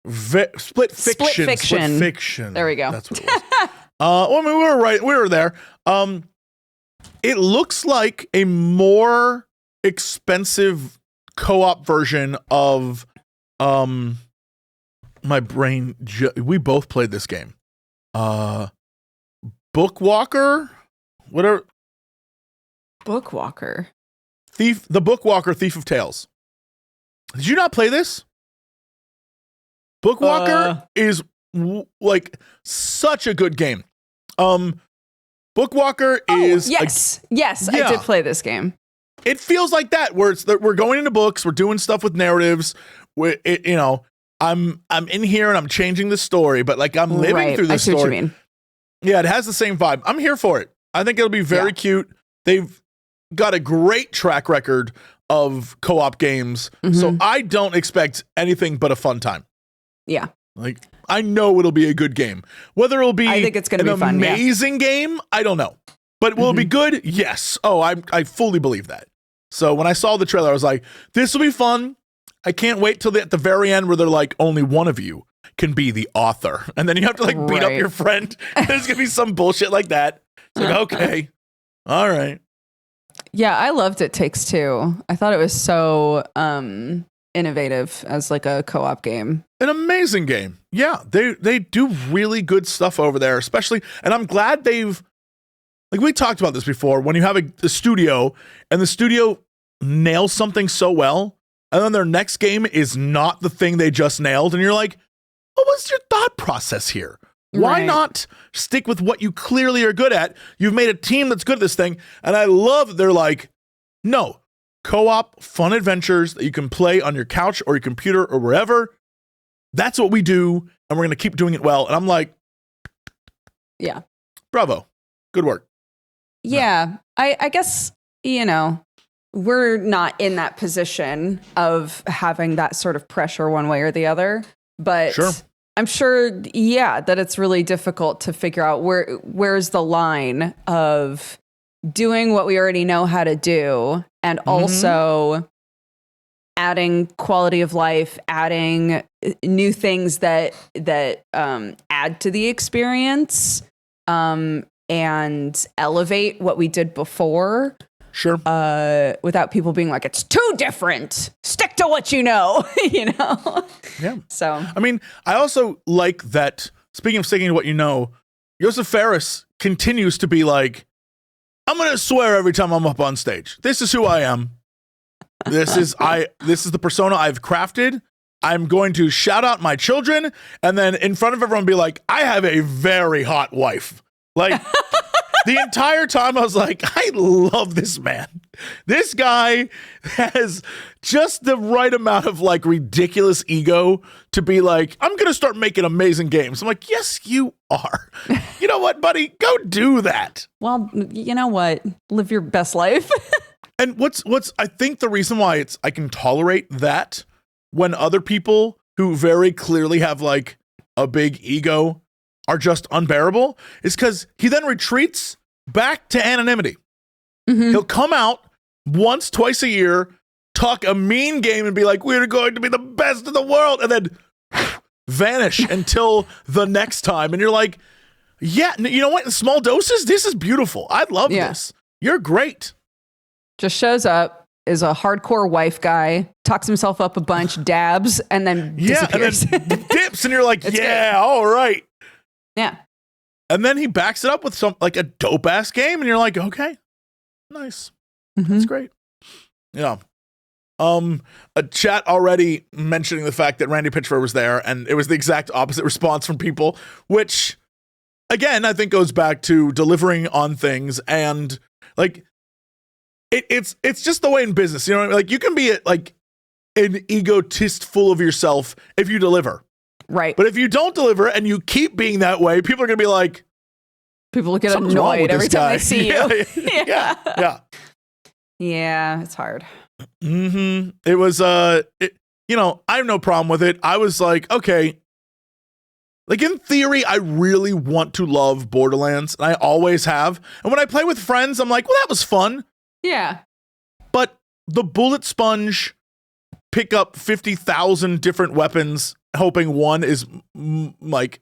split fiction. Split fiction. There we go. That's what it was. Well, I mean, we were right. We were there. It looks like a more expensive co-op version of my brain. We both played this game. Bookwalker. Whatever. Bookwalker. The Bookwalker, Thief of Tales. Did you not play this? Bookwalker is like such a good game. Bookwalker is yes, I did play this game. It feels like that, where we're going into books, we're doing stuff with narratives. I'm in here and I'm changing the story, but like I'm living through the story. I see what you mean. Yeah, it has the same vibe. I'm here for it. I think it'll be very cute. They've got a great track record of co-op games, so I don't expect anything but a fun time. Yeah. Like, I know it'll be a good game. Whether it'll be I think it's gonna be fun, amazing game, I don't know. But will it be good? Yes. Oh, I fully believe that. So when I saw the trailer, I was like, this will be fun. I can't wait till at the very end where they're like, only one of you can be the author. And then you have to like beat up your friend. There's going to be some bullshit like that. It's like, okay. All right. Yeah, I loved It Takes Two. I thought it was so innovative as like a co-op game. An amazing game. Yeah, they do really good stuff over there, especially, and I'm glad they've, like we talked about this before, when you have a studio and the studio nails something so well, and then their next game is not the thing they just nailed, and you're like, what was your thought process here? Why not stick with what you clearly are good at? You've made a team that's good at this thing, and I love that they're like, no, co-op fun adventures that you can play on your couch or your computer or wherever. That's what we do, and we're going to keep doing it well. And I'm like, yeah, bravo. Good work. Yeah, I guess, we're not in that position of having that sort of pressure one way or the other, but sure. I'm sure, that it's really difficult to figure out where's the line of doing what we already know how to do and also adding quality of life, adding new things that add to the experience, and elevate what we did before. Sure. Without people being like, it's too different. Stick to what you know, Yeah. So, I mean, I also like that, speaking of sticking to what you know, Joseph Ferris continues to be like, I'm going to swear every time I'm up on stage. This is who I am. This is the persona I've crafted. I'm going to shout out my children and then in front of everyone be like, I have a very hot wife. Like the entire time I was like, I love this man. This guy has just the right amount of like ridiculous ego to be like, I'm going to start making amazing games. I'm like, yes, you are. You know what, buddy? Go do that. well, you know what? Live your best life. And what's I think the reason why I can tolerate that when other people who very clearly have like a big ego are just unbearable is because he then retreats back to anonymity. Mm-hmm. He'll come out once, twice a year, talk a mean game and be like, we're going to be the best in the world, and then vanish until the next time. And you're like, yeah, you know what? In small doses, this is beautiful. I love this. You're great. Just shows up, is a hardcore wife guy, talks himself up a bunch, dabs, and then disappears. And then dips, and you're like, It's yeah, great. all right. Yeah. And then he backs it up with some like a dope ass game, and you're like, okay, nice, that's great. Yeah. A chat already mentioning the fact that Randy Pitchford was there, and it was the exact opposite response from people, which again I think goes back to delivering on things and like it's just the way in business, you know what I mean? Like you can be like an egotist full of yourself if you deliver. Right. But if you don't deliver and you keep being that way, people are going to be like, people get something's wrong annoyed with every this time guy. they see you. Yeah. Yeah, it's hard. It was, I have no problem with it. I was like, okay, like in theory, I really want to love Borderlands, and I always have. And when I play with friends, I'm like, well, that was fun. Yeah. But the bullet sponge, pick up 50,000 different weapons, hoping one is like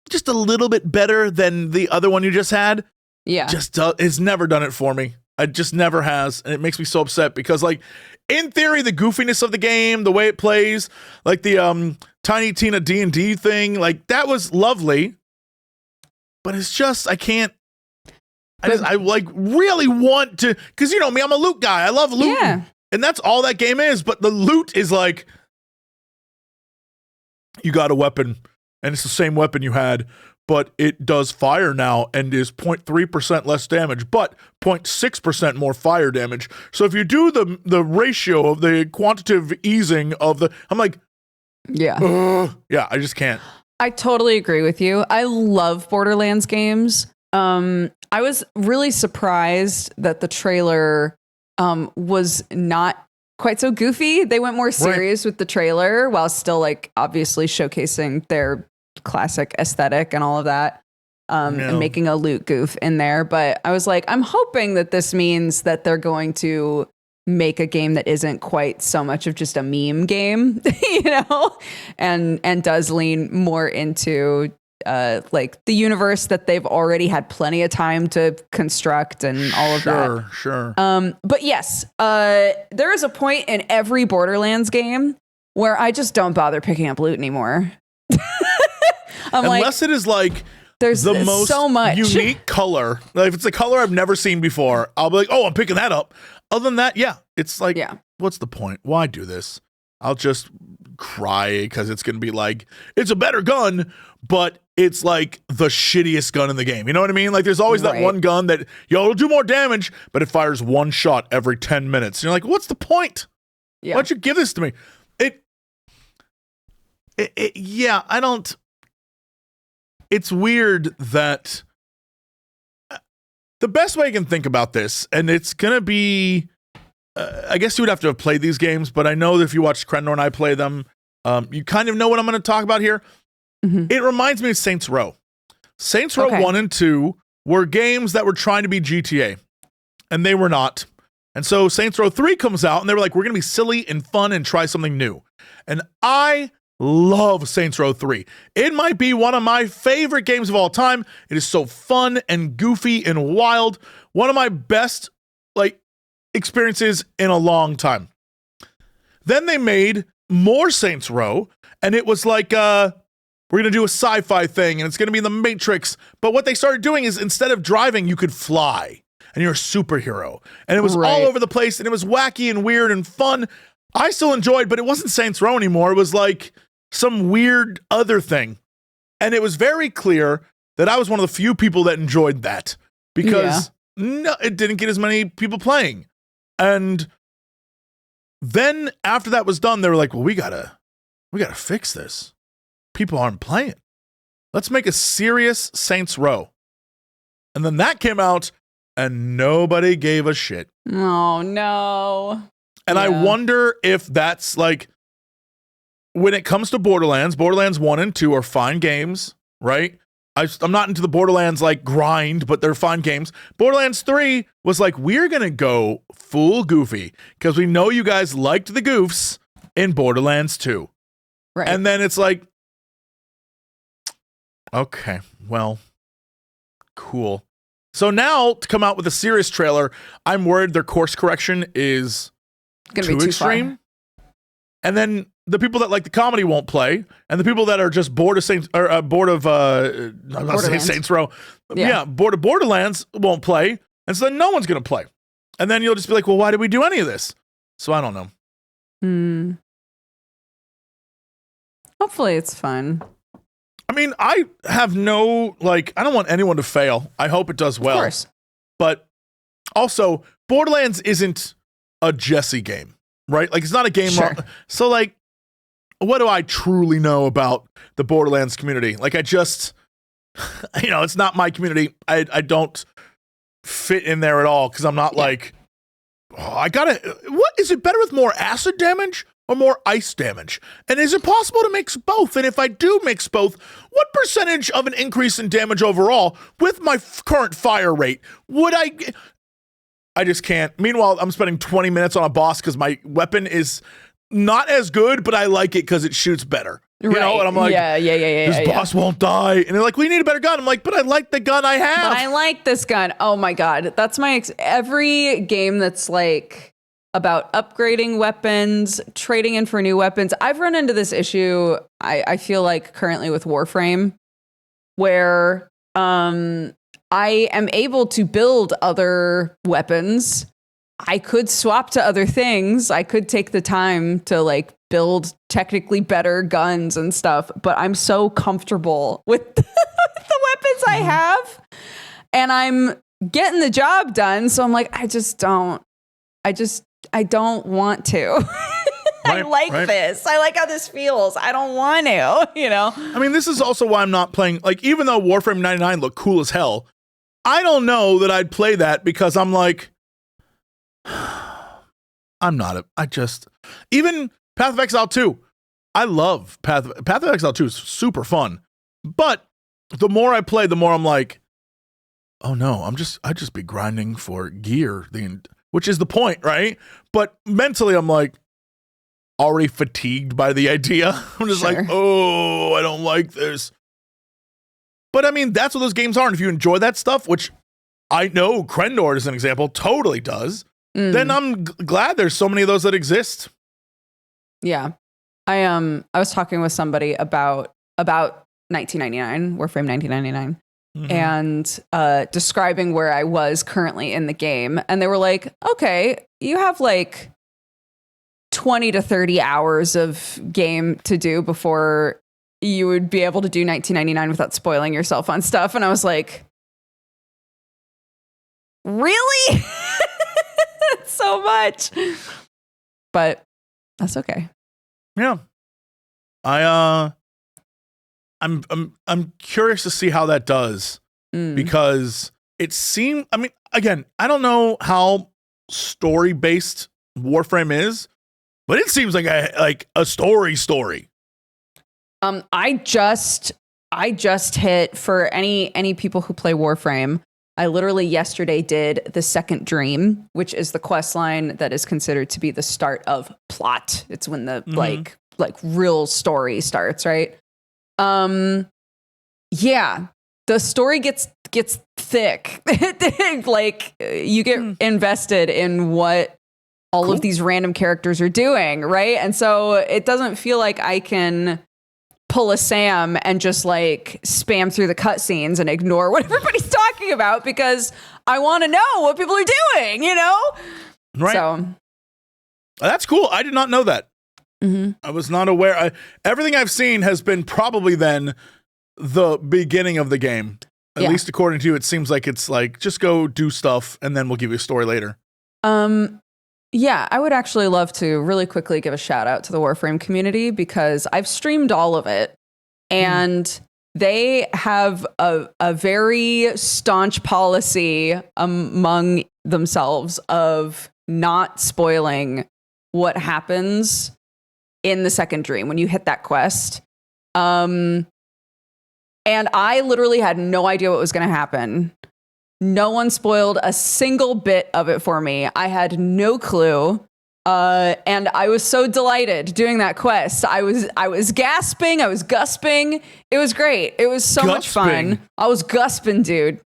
just a little bit better than the other one you just had. Yeah. It's never done it for me. It just never has. And it makes me so upset because like in theory, the goofiness of the game, the way it plays, like the Tiny Tina D&D thing, like that was lovely. But it's just, I can't. I like really want to, because you know me, I'm a loot guy. I love loot. Yeah. And that's all that game is. But the loot is like, you got a weapon and it's the same weapon you had, but it does fire now and is 0.3% less damage, but 0.6% more fire damage. So if you do the ratio of the quantitative easing of the, I'm like, yeah. Yeah, I just can't. I totally agree with you. I love Borderlands games. I was really surprised that the trailer was not quite so goofy. They went more serious with the trailer while still like obviously showcasing their classic aesthetic and all of that, and making a loot goof in there. But I was like, I'm hoping that this means that they're going to make a game that isn't quite so much of just a meme game, and does lean more into like the universe that they've already had plenty of time to construct and all of that. Sure. But yes, there is a point in every Borderlands game where I just don't bother picking up loot anymore. Unless it is like there's the most so much unique color. Like if it's a color I've never seen before, I'll be like, oh, I'm picking that up. Other than that, yeah, it's like, what's the point? Why do this? I'll just cry because it's going to be like, it's a better gun, but it's like the shittiest gun in the game. You know what I mean? Like there's always that one gun that, it'll do more damage, but it fires one shot every 10 minutes. And you're like, what's the point? Yeah. Why'd you give this to me? I don't. It's weird that the best way I can think about this, and it's going to be, I guess you would have to have played these games, but I know that if you watch Crendor and I play them, you kind of know what I'm going to talk about here. Mm-hmm. It reminds me of Saints Row. Saints Row 1 and 2 were games that were trying to be GTA, and they were not. And so Saints Row 3 comes out, and they were like, we're going to be silly and fun and try something new. And I love Saints Row 3. It might be one of my favorite games of all time. It is so fun and goofy and wild. One of my best experiences in a long time. Then they made more Saints Row, and it was like, we're going to do a sci-fi thing, and it's going to be in the Matrix. But what they started doing is instead of driving, you could fly, and you're a superhero. And it was all over the place, and it was wacky and weird and fun. I still enjoyed, but it wasn't Saints Row anymore. It was like some weird other thing. And it was very clear that I was one of the few people that enjoyed that because it didn't get as many people playing. And then after that was done, they were like, well, we gotta fix this. People aren't playing. Let's make a serious Saints Row. And then that came out and nobody gave a shit. Oh, no. And I wonder if that's like, when it comes to Borderlands 1 and 2 are fine games, right? I'm not into the Borderlands grind, but they're fine games. Borderlands 3 was like, we're going to go full goofy because we know you guys liked the goofs in Borderlands 2. Right. And then it's like, okay, well, cool. So now to come out with a serious trailer, I'm worried their course correction is gonna be too extreme. Far. And then the people that like the comedy won't play, and the people that are just bored of Saints or bored of I'm not saying Saints Row, bored of Borderlands won't play, and so then no one's gonna play, and then you'll just be like, well, why did we do any of this? So I don't know. Hopefully it's fun. I mean, I have no I don't want anyone to fail. I hope it does well. Of course. But also, Borderlands isn't a Jesse game, right? It's not a game. Sure. So what do I truly know about the Borderlands community? I just, it's not my community. I don't fit in there at all because I'm not what is it better with more acid damage or more ice damage? And is it possible to mix both? And if I do mix both, what percentage of an increase in damage overall with my current fire rate would I just can't. Meanwhile, I'm spending 20 minutes on a boss because my weapon is not as good, but I like it because it shoots better. You know? And I'm like, this boss won't die. And they're like, we need a better gun. I'm like, but I like the gun I have. But I like this gun. Oh my God. That's every game that's about upgrading weapons, trading in for new weapons. I've run into this issue, I feel like currently with Warframe, where I am able to build other weapons. I could swap to other things. I could take the time to build technically better guns and stuff, but I'm so comfortable with the weapons I have and I'm getting the job done. So I'm like, I don't want to. I like this. I like how this feels. I don't want to, I mean, this is also why I'm not playing, even though Warframe 99 looked cool as hell, I don't know that I'd play that because I'm like, even Path of Exile 2, I love Path of Exile 2 is super fun. But the more I play, the more I'm like, oh no, I'd just be grinding for gear, which is the point, right? But mentally, I'm already fatigued by the idea. I'm just oh, I don't like this. But I mean, that's what those games are. And if you enjoy that stuff, which I know Crendor as an example totally does, then I'm glad there's so many of those that exist. Yeah. I was talking with somebody about 1999, Warframe 1999, and describing where I was currently in the game. And they were like, okay, you have 20 to 30 hours of game to do before you would be able to do 1999 without spoiling yourself on stuff. And I was like, really? That's so much. But that's okay. Yeah. I'm curious to see how that does because it seemed, I mean, again, I don't know how story-based Warframe is, but it seems like a story. I just hit, for any people who play Warframe, I literally yesterday did the Second Dream, which is the quest line that is considered to be the start of plot. It's when the like real story starts, right? Yeah, the story gets thick. Like you get invested in what all of these random characters are doing, right? And so it doesn't feel like I can pull a Sam and just like spam through the cutscenes and ignore what everybody's talking about because I want to know what people are doing, you know? Right. So that's cool. I did not know that. I was not aware. Everything I've seen has been probably then the beginning of the game. At least according to you, it seems like it's like, just go do stuff and then we'll give you a story later. Yeah, I would actually love to really quickly give a shout out to the Warframe community because I've streamed all of it and they have a very staunch policy among themselves of not spoiling what happens in the second dream when you hit that quest. And I literally had no idea what was going to happen. No one spoiled a single bit of it for me. I had no clue. And I was so delighted doing that quest. I was gasping. I was gusping. It was great. It was so much fun. I was gusping, dude.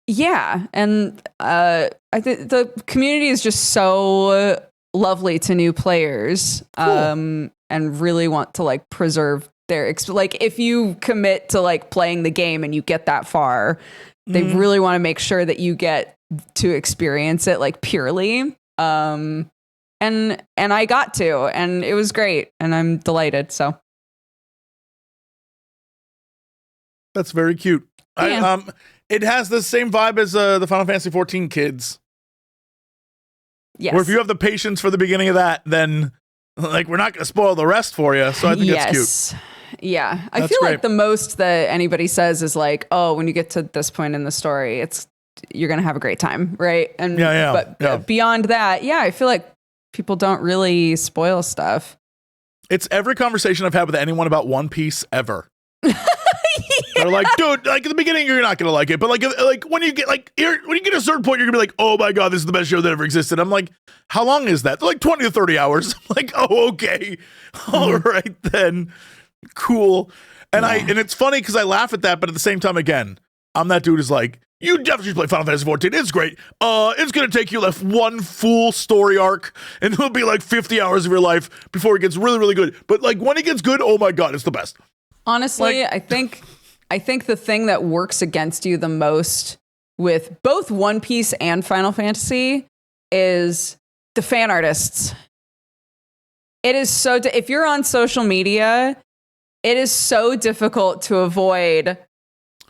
Yeah. And I think the community is just so lovely to new players. And really want to like preserve their like if you commit to like playing the game and you get that far, they really want to make sure that you get to experience it like purely. And I got to, and it was great, and I'm delighted. So that's very cute. Yeah. It has the same vibe as the Final Fantasy 14 kids. Yes. Where if you have the patience for the beginning of that, then like we're not going to spoil the rest for you. So I think that's cute. Yeah. I feel like the most that anybody says is like, oh, when you get to this point in the story, you're going to have a great time. Right. And but beyond that, I feel like people don't really spoil stuff. It's every conversation I've had with anyone about One Piece ever. They're like, dude, like in the beginning, you're not going to like it. But like when you get to a certain point, you're going to be like, oh my God, this is the best show that ever existed. I'm like, how long is that? They're like 20 to 30 hours. I'm like, oh, okay. All right, then. Cool. And and it's funny because I laugh at that, but at the same time, again, I'm that dude who's like, you definitely should play Final Fantasy 14. It's great. It's going to take you left one full story arc, and it'll be like 50 hours of your life before it gets really, really good. But like when it gets good, oh my God, it's the best. Honestly, I think the thing that works against you the most with both One Piece and Final Fantasy is the fan artists. It is so, if you're on social media, it is so difficult to avoid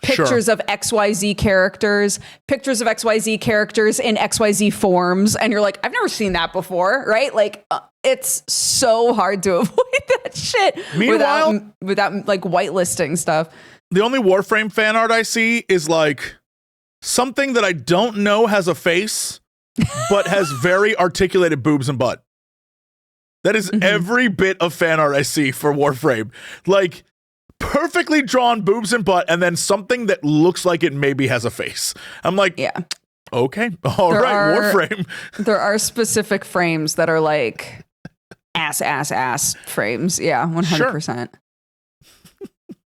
pictures of XYZ characters, pictures of XYZ characters in XYZ forms. And you're like, I've never seen that before, right? Like, it's so hard to avoid that shit. Meanwhile, without like whitelisting stuff. The only Warframe fan art I see is like something that I don't know has a face, but has very articulated boobs and butt. That is every bit of fan art I see for Warframe. Like, perfectly drawn boobs and butt, and then something that looks like it maybe has a face. I'm like, okay, all right, Warframe. There are specific frames that are like ass frames. Yeah, 100%.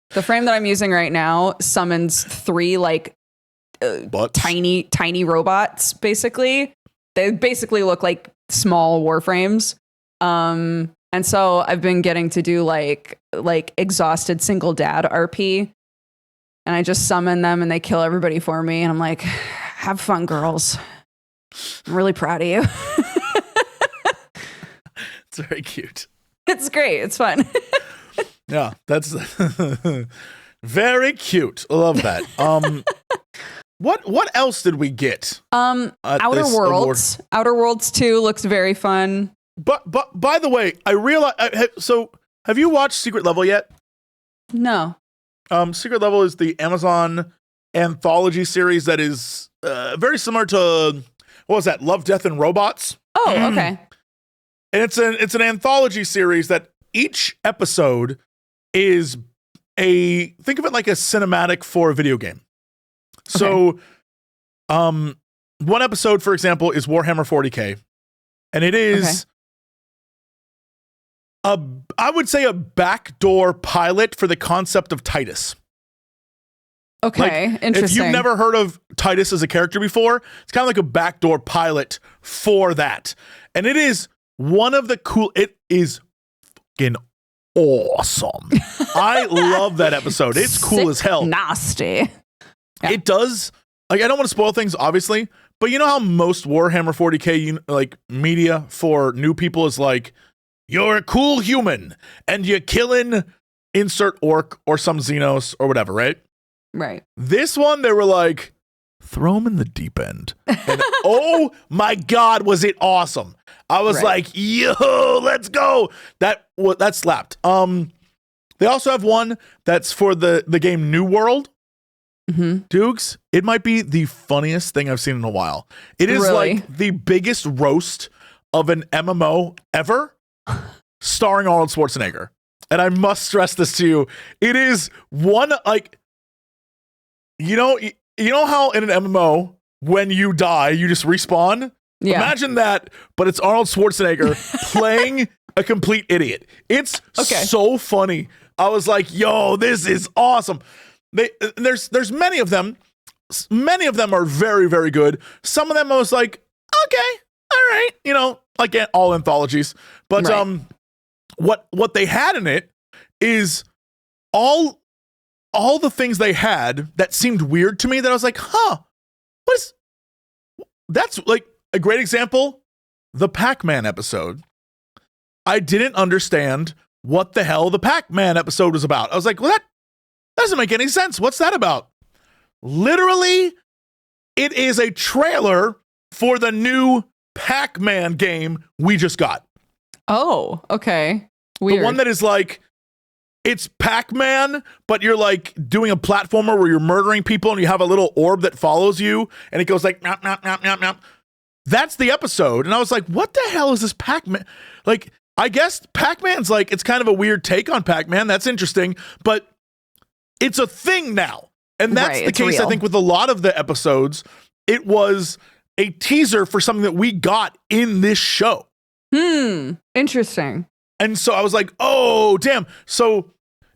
The frame that I'm using right now summons 3 like tiny robots, basically. They basically look like small Warframes. And so I've been getting to do like exhausted single dad RP, and I just summon them and they kill everybody for me. And I'm like, have fun, girls. I'm really proud of you. It's very cute. It's great. It's fun. Yeah, that's very cute. I love that. What else did we get? Outer Worlds. Award? Outer Worlds 2 looks very fun. But by the way, I realize. So, have you watched Secret Level yet? No. Secret Level is the Amazon anthology series that is very similar to what was that? Love, Death, and Robots. Oh, okay. And it's an anthology series that each episode is think of it like a cinematic for a video game. So, one episode, for example, is Warhammer 40K, and it is I would say a backdoor pilot for the concept of Titus. Okay, Like, interesting. if you've never heard of Titus as a character before, it's kind of like a backdoor pilot for that. And it is one of the it is fucking awesome. I love that episode. It's cool as hell. Nasty. Yeah. It does, like, I don't want to spoil things, obviously, but you know how most Warhammer 40K like media for new people is like, you're a cool human and you're killing insert orc or some Xenos or whatever, right? Right. This one, they were like, throw him in the deep end. And oh my God, was it awesome. I was like, yo, let's go. That slapped. They also have one that's for the game New World. Mm-hmm. Dukes, it might be the funniest thing I've seen in a while. It is like the biggest roast of an MMO ever, starring Arnold Schwarzenegger. And I must stress this to you. It is one, like, you know how in an MMO, when you die, you just respawn? Yeah. Imagine that, but it's Arnold Schwarzenegger playing a complete idiot. It's so funny. I was like, yo, this is awesome. There's many of them. Many of them are very, very good. Some of them I was like, okay, all right, you know, like all anthologies. But what they had in it is all the things they had that seemed weird to me that I was like, that's like a great example. The Pac-Man episode. I didn't understand what the hell the Pac-Man episode was about. I was like, well, that doesn't make any sense. What's that about? Literally, it is a trailer for the new Pac-Man game we just got. Oh, okay. Weird. The one that is like, it's Pac-Man, but you're like doing a platformer where you're murdering people and you have a little orb that follows you and it goes like, meow, meow, meow, meow, meow. That's the episode. And I was like, what the hell is this Pac-Man? Like, I guess Pac-Man's like, it's kind of a weird take on Pac-Man. That's interesting, but it's a thing now. And that's the case, real. I think, with a lot of the episodes. It was a teaser for something that we got in this show. Interesting. And so I was like, oh, damn. So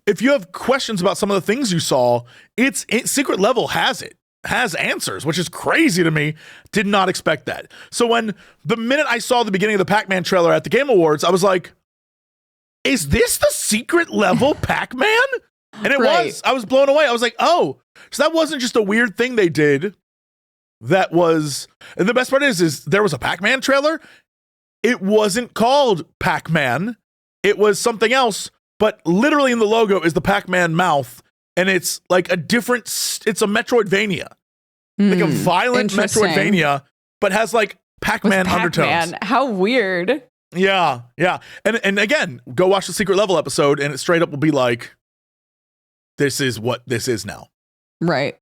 if you have questions about some of the things you saw, Secret Level has answers, which is crazy to me. Did not expect that. So the minute I saw the beginning of the Pac-Man trailer at the Game Awards, I was like, is this the Secret Level Pac-Man? And it was. I was blown away. I was like, oh, so that wasn't just a weird thing they did. That was, and the best part is there was a Pac-Man trailer. It wasn't called Pac-Man. It was something else, but literally in the logo is the Pac-Man mouth, and it's like it's a Metroidvania. Like a violent Metroidvania, but has like Pac-Man undertones. How weird. Yeah. And again, go watch the Secret Level episode, and it straight up will be like, this is what this is now. Right.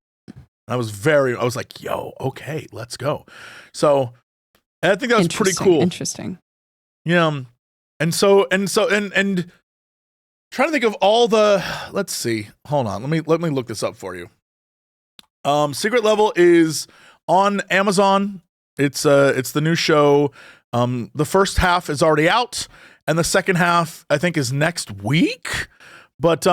I was like, yo, okay, let's go. So I think that was pretty cool. Interesting. Yeah. And trying to think of all the, let's see, hold on. Let me look this up for you. Secret Level is on Amazon. It's the new show. The first half is already out, and the second half I think is next week. But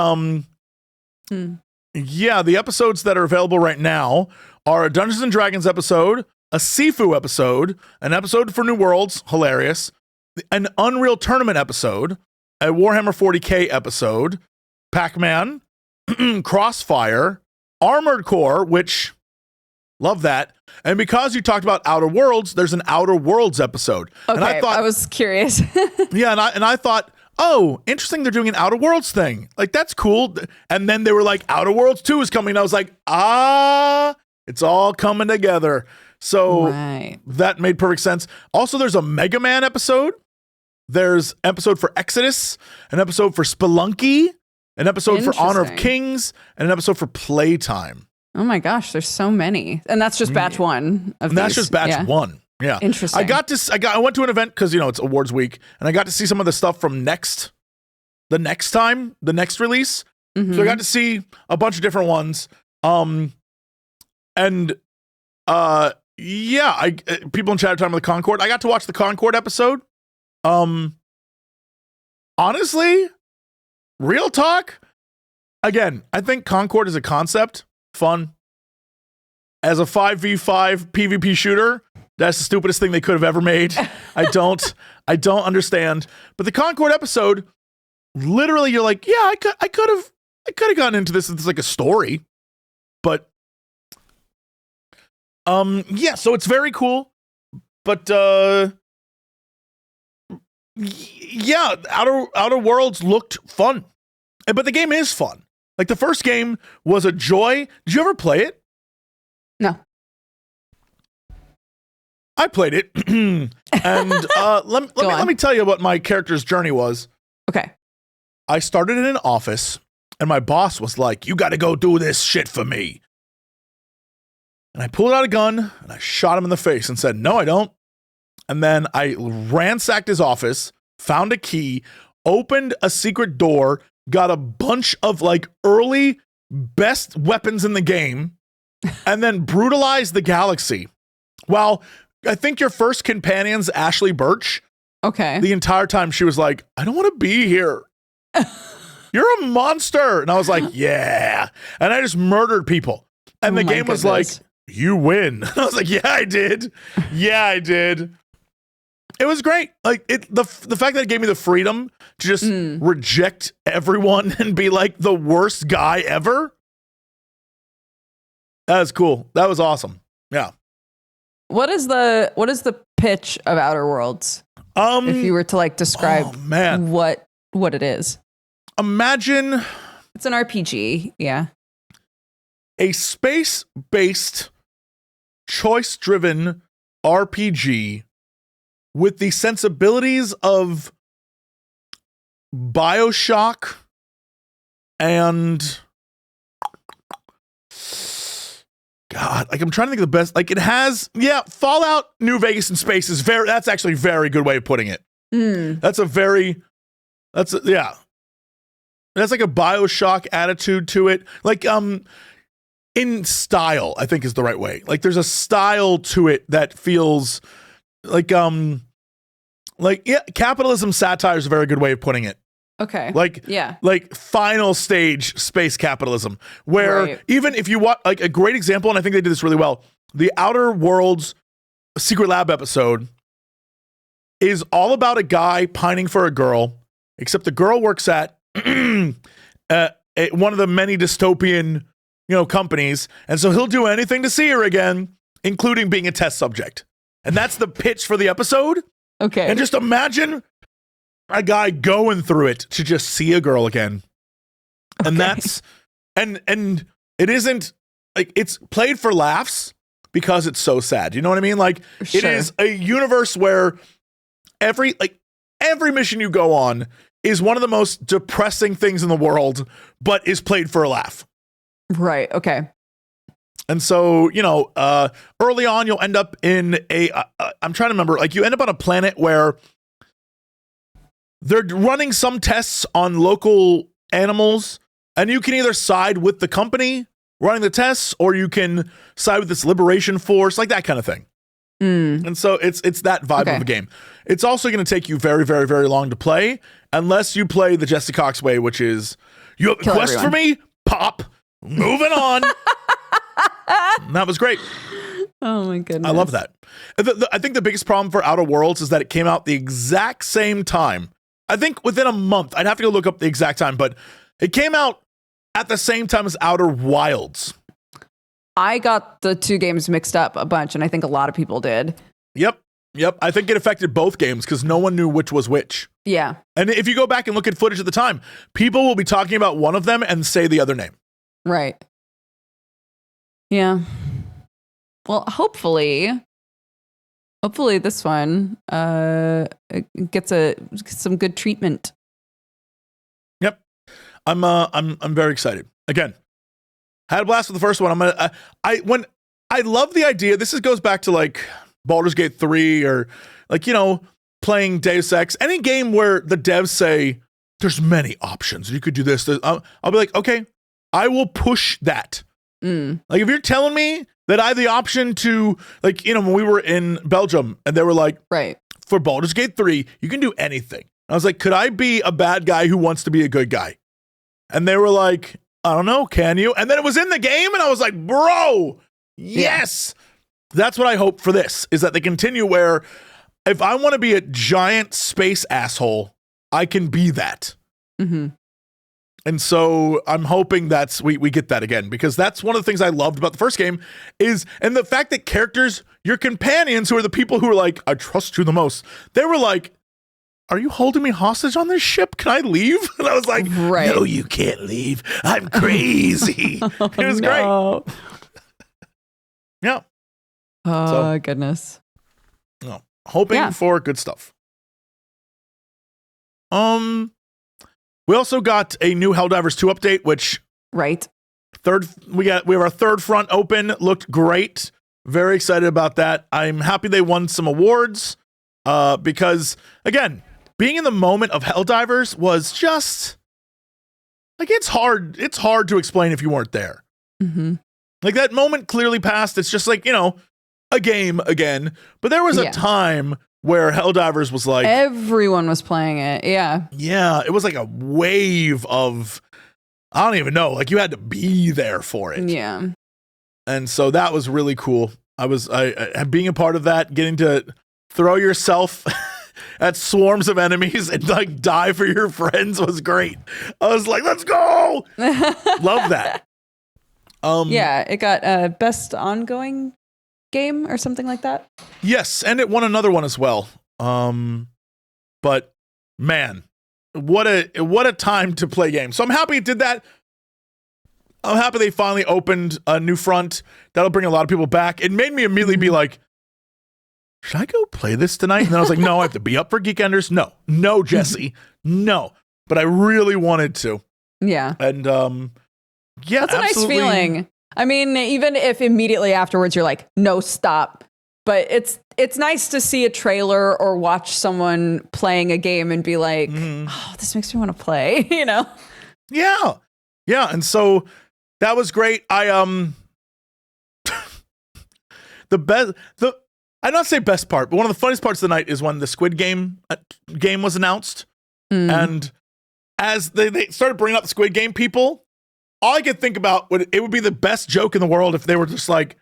yeah, the episodes that are available right now are a Dungeons and Dragons episode, a Sifu episode, an episode for New Worlds, hilarious, an Unreal Tournament episode, a Warhammer 40K episode, Pac-Man, Crossfire, Armored Core, which love that. And because you talked about Outer Worlds, there's an Outer Worlds episode. Okay, and I was curious. Yeah, and I thought, oh, interesting, they're doing an Outer Worlds thing. Like, that's cool. And then they were like, Outer Worlds 2 is coming. And I was like, it's all coming together. So that made perfect sense. Also, there's a MegaRan episode. There's an episode for Exodus, an episode for Spelunky, an episode for Honor of Kings, and an episode for Playtime. Oh my gosh, there's so many. And that's just batch one of these. That's just batch one. Yeah. Interesting. I went to an event because, it's awards week, and I got to see some of the stuff from the next release. Mm-hmm. So I got to see a bunch of different ones. People in chat are talking about the Concord. I got to watch the Concord episode. honestly, real talk, again, I think Concord is a concept, fun. As a 5v5 PvP shooter, that's the stupidest thing they could have ever made. I don't understand. But the Concord episode, literally, you're like, yeah, I could have gotten into this as like a story. But yeah, so it's very cool. But yeah, Outer Worlds looked fun. But the game is fun. Like the first game was a joy. Did you ever play it? No. I played it. And let me tell you what my character's journey was. Okay. I started in an office and my boss was like, you got to go do this shit for me. And I pulled out a gun and I shot him in the face and said, no, I don't. And then I ransacked his office, found a key, opened a secret door, got a bunch of like early best weapons in the game, and then brutalized the galaxy. Well, I think your first companion's Ashley Birch. Okay. The entire time she was like, I don't want to be here. You're a monster. And I was like, yeah. And I just murdered people. And the game was like, you win. And I was like, yeah, I did. Yeah, I did. It was great. Like the fact that it gave me the freedom to just reject everyone and be like the worst guy ever. That was cool. That was awesome. Yeah. What is the pitch of Outer Worlds? If you were to like describe what it is. Imagine it's an RPG, yeah. A space-based, choice-driven RPG with the sensibilities of BioShock and God, like I'm trying to think of the best. Like it has, Fallout New Vegas in space is that's actually a very good way of putting it. That's like a BioShock attitude to it. Like in style, I think is the right way. Like there's a style to it that feels like capitalism satire is a very good way of putting it. Okay. Like final stage space capitalism, where even if you want like a great example, and I think they did this really well, the Outer Worlds Secret Lab episode is all about a guy pining for a girl, except the girl works at one of the many dystopian, companies, and so he'll do anything to see her again, including being a test subject. And that's the pitch for the episode. Okay. And just imagine a guy going through it to just see a girl again. Okay. And that's and it isn't like it's played for laughs because it's so sad. You know what I mean? Like It is a universe where every mission you go on is one of the most depressing things in the world, but is played for a laugh. Right. Okay. And so, early on, you'll end up in I'm trying to remember, like you end up on a planet where they're running some tests on local animals, and you can either side with the company running the tests, or you can side with this liberation force, like that kind of thing. And so it's that vibe of the game. It's also going to take you very, very, very long to play, unless you play the Jesse Cox way, which is, you have a quest for me? Pop. Moving on. That was great. Oh my goodness. I love that. I think the biggest problem for Outer Worlds is that it came out the exact same time. I think within a month. I'd have to go look up the exact time, but it came out at the same time as Outer Wilds. I got the two games mixed up a bunch, and I think a lot of people did. Yep. I think it affected both games because no one knew which was which. Yeah. And if you go back and look at footage at the time, people will be talking about one of them and say the other name. Right. Yeah. Well, hopefully this one gets some good treatment. Yep. I'm very excited. Again, had a blast with the first one. I love the idea. This goes back to like Baldur's Gate 3 or like, playing Deus Ex, any game where the devs say there's many options. You could do this. I'll be like, okay, I will push that. Like if you're telling me that I have the option to, like, when we were in Belgium and they were like, right, for Baldur's Gate 3, you can do anything. I was like, could I be a bad guy who wants to be a good guy? And they were like, I don't know, can you? And then it was in the game, and I was like, bro, yes. That's what I hope for this, is that they continue where if I want to be a giant space asshole, I can be that. Mm-hmm. And so I'm hoping we get that again, because that's one of the things I loved about the first game and the fact that characters, your companions, who are the people who are like, I trust you the most, they were like, are you holding me hostage on this ship? Can I leave? And I was like, no, you can't leave. I'm crazy. It was great. Yeah. Oh, goodness. No, hoping for good stuff. We also got a new Helldivers 2 update, which we have our third front open. Looked great. Very excited about that. I'm happy they won some awards because, again, being in the moment of Helldivers was just like, it's hard to explain if you weren't there. Mm-hmm. Like, that moment clearly passed. It's just like, a game again. But there was a time where Helldivers was like, everyone was playing it. Yeah. Yeah. It was like a wave of, I don't even know, like you had to be there for it. Yeah. And so that was really cool. I being a part of that, getting to throw yourself at swarms of enemies and like die for your friends was great. I was like, let's go. Love that. Yeah. It got best ongoing game or something like that. Yes, and it won another one as well. But man, what a time to play games. So I'm happy it did that. I'm happy they finally opened a new front. That'll bring a lot of people back. It made me immediately be like, should I go play this tonight? And then I was like, no, I have to be up for Geekenders. No, Jesse, no. But I really wanted to. Yeah. And yeah, that's a nice feeling. I mean, even if immediately afterwards you're like, no, stop. But it's nice to see a trailer or watch someone playing a game and be like, oh, this makes me want to play, Yeah. Yeah. And so that was great. I'm not say best part, but one of the funniest parts of the night is when the Squid Game was announced. And as they started bringing up the Squid Game people, all I could think about it would be the best joke in the world if they were just like,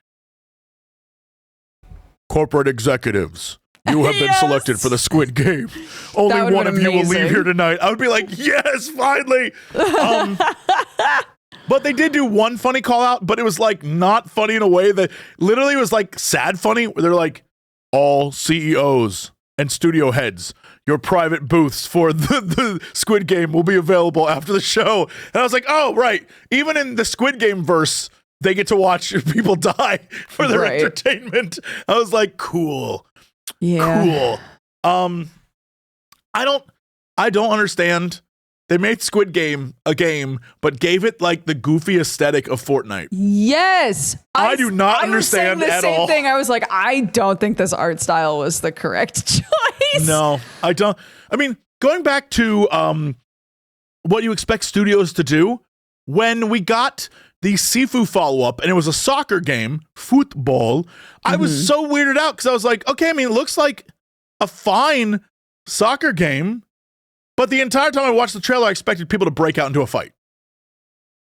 corporate executives, you have been selected for the Squid Game. Only one of you will leave here tonight. I would be like, yes, finally. But they did do one funny call out, but it was like not funny in a way that literally was like sad funny, where they're like, all CEOs and studio heads, your private booths for the Squid Game will be available after the show. And I was like, oh, right. Even in the Squid Game verse, they get to watch people die for their entertainment. I was like, cool. Yeah. Cool. I don't understand. They made Squid Game a game, but gave it like the goofy aesthetic of Fortnite. Yes. I do not understand at all. I was saying the same thing. I was like, I don't think this art style was the correct choice. No, I don't. I mean, going back to what you expect studios to do, when we got the Sifu follow-up and it was a soccer game, football, I was so weirded out because I was like, okay, I mean, it looks like a fine soccer game. But the entire time I watched the trailer, I expected people to break out into a fight.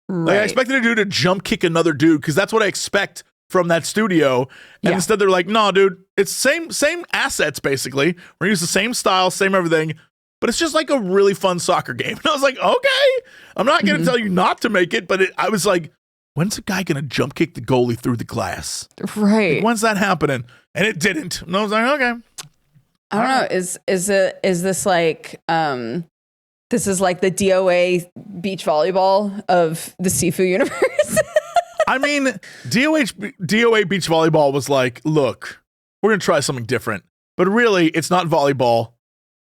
Right. Like, I expected a dude to jump kick another dude because that's what I expect from that studio. And instead they're like, no, dude, it's same assets, basically. We're going to use the same style, same everything. But it's just like a really fun soccer game. And I was like, okay, I'm not going to tell you not to make it. But I was like, when's a guy going to jump kick the goalie through the glass? Right. Like, when's that happening? And it didn't. And I was like, okay. I don't know. Is this like this is like the DOA beach volleyball of the Sifu universe? I mean, DOA beach volleyball was like, look, we're gonna try something different. But really, it's not volleyball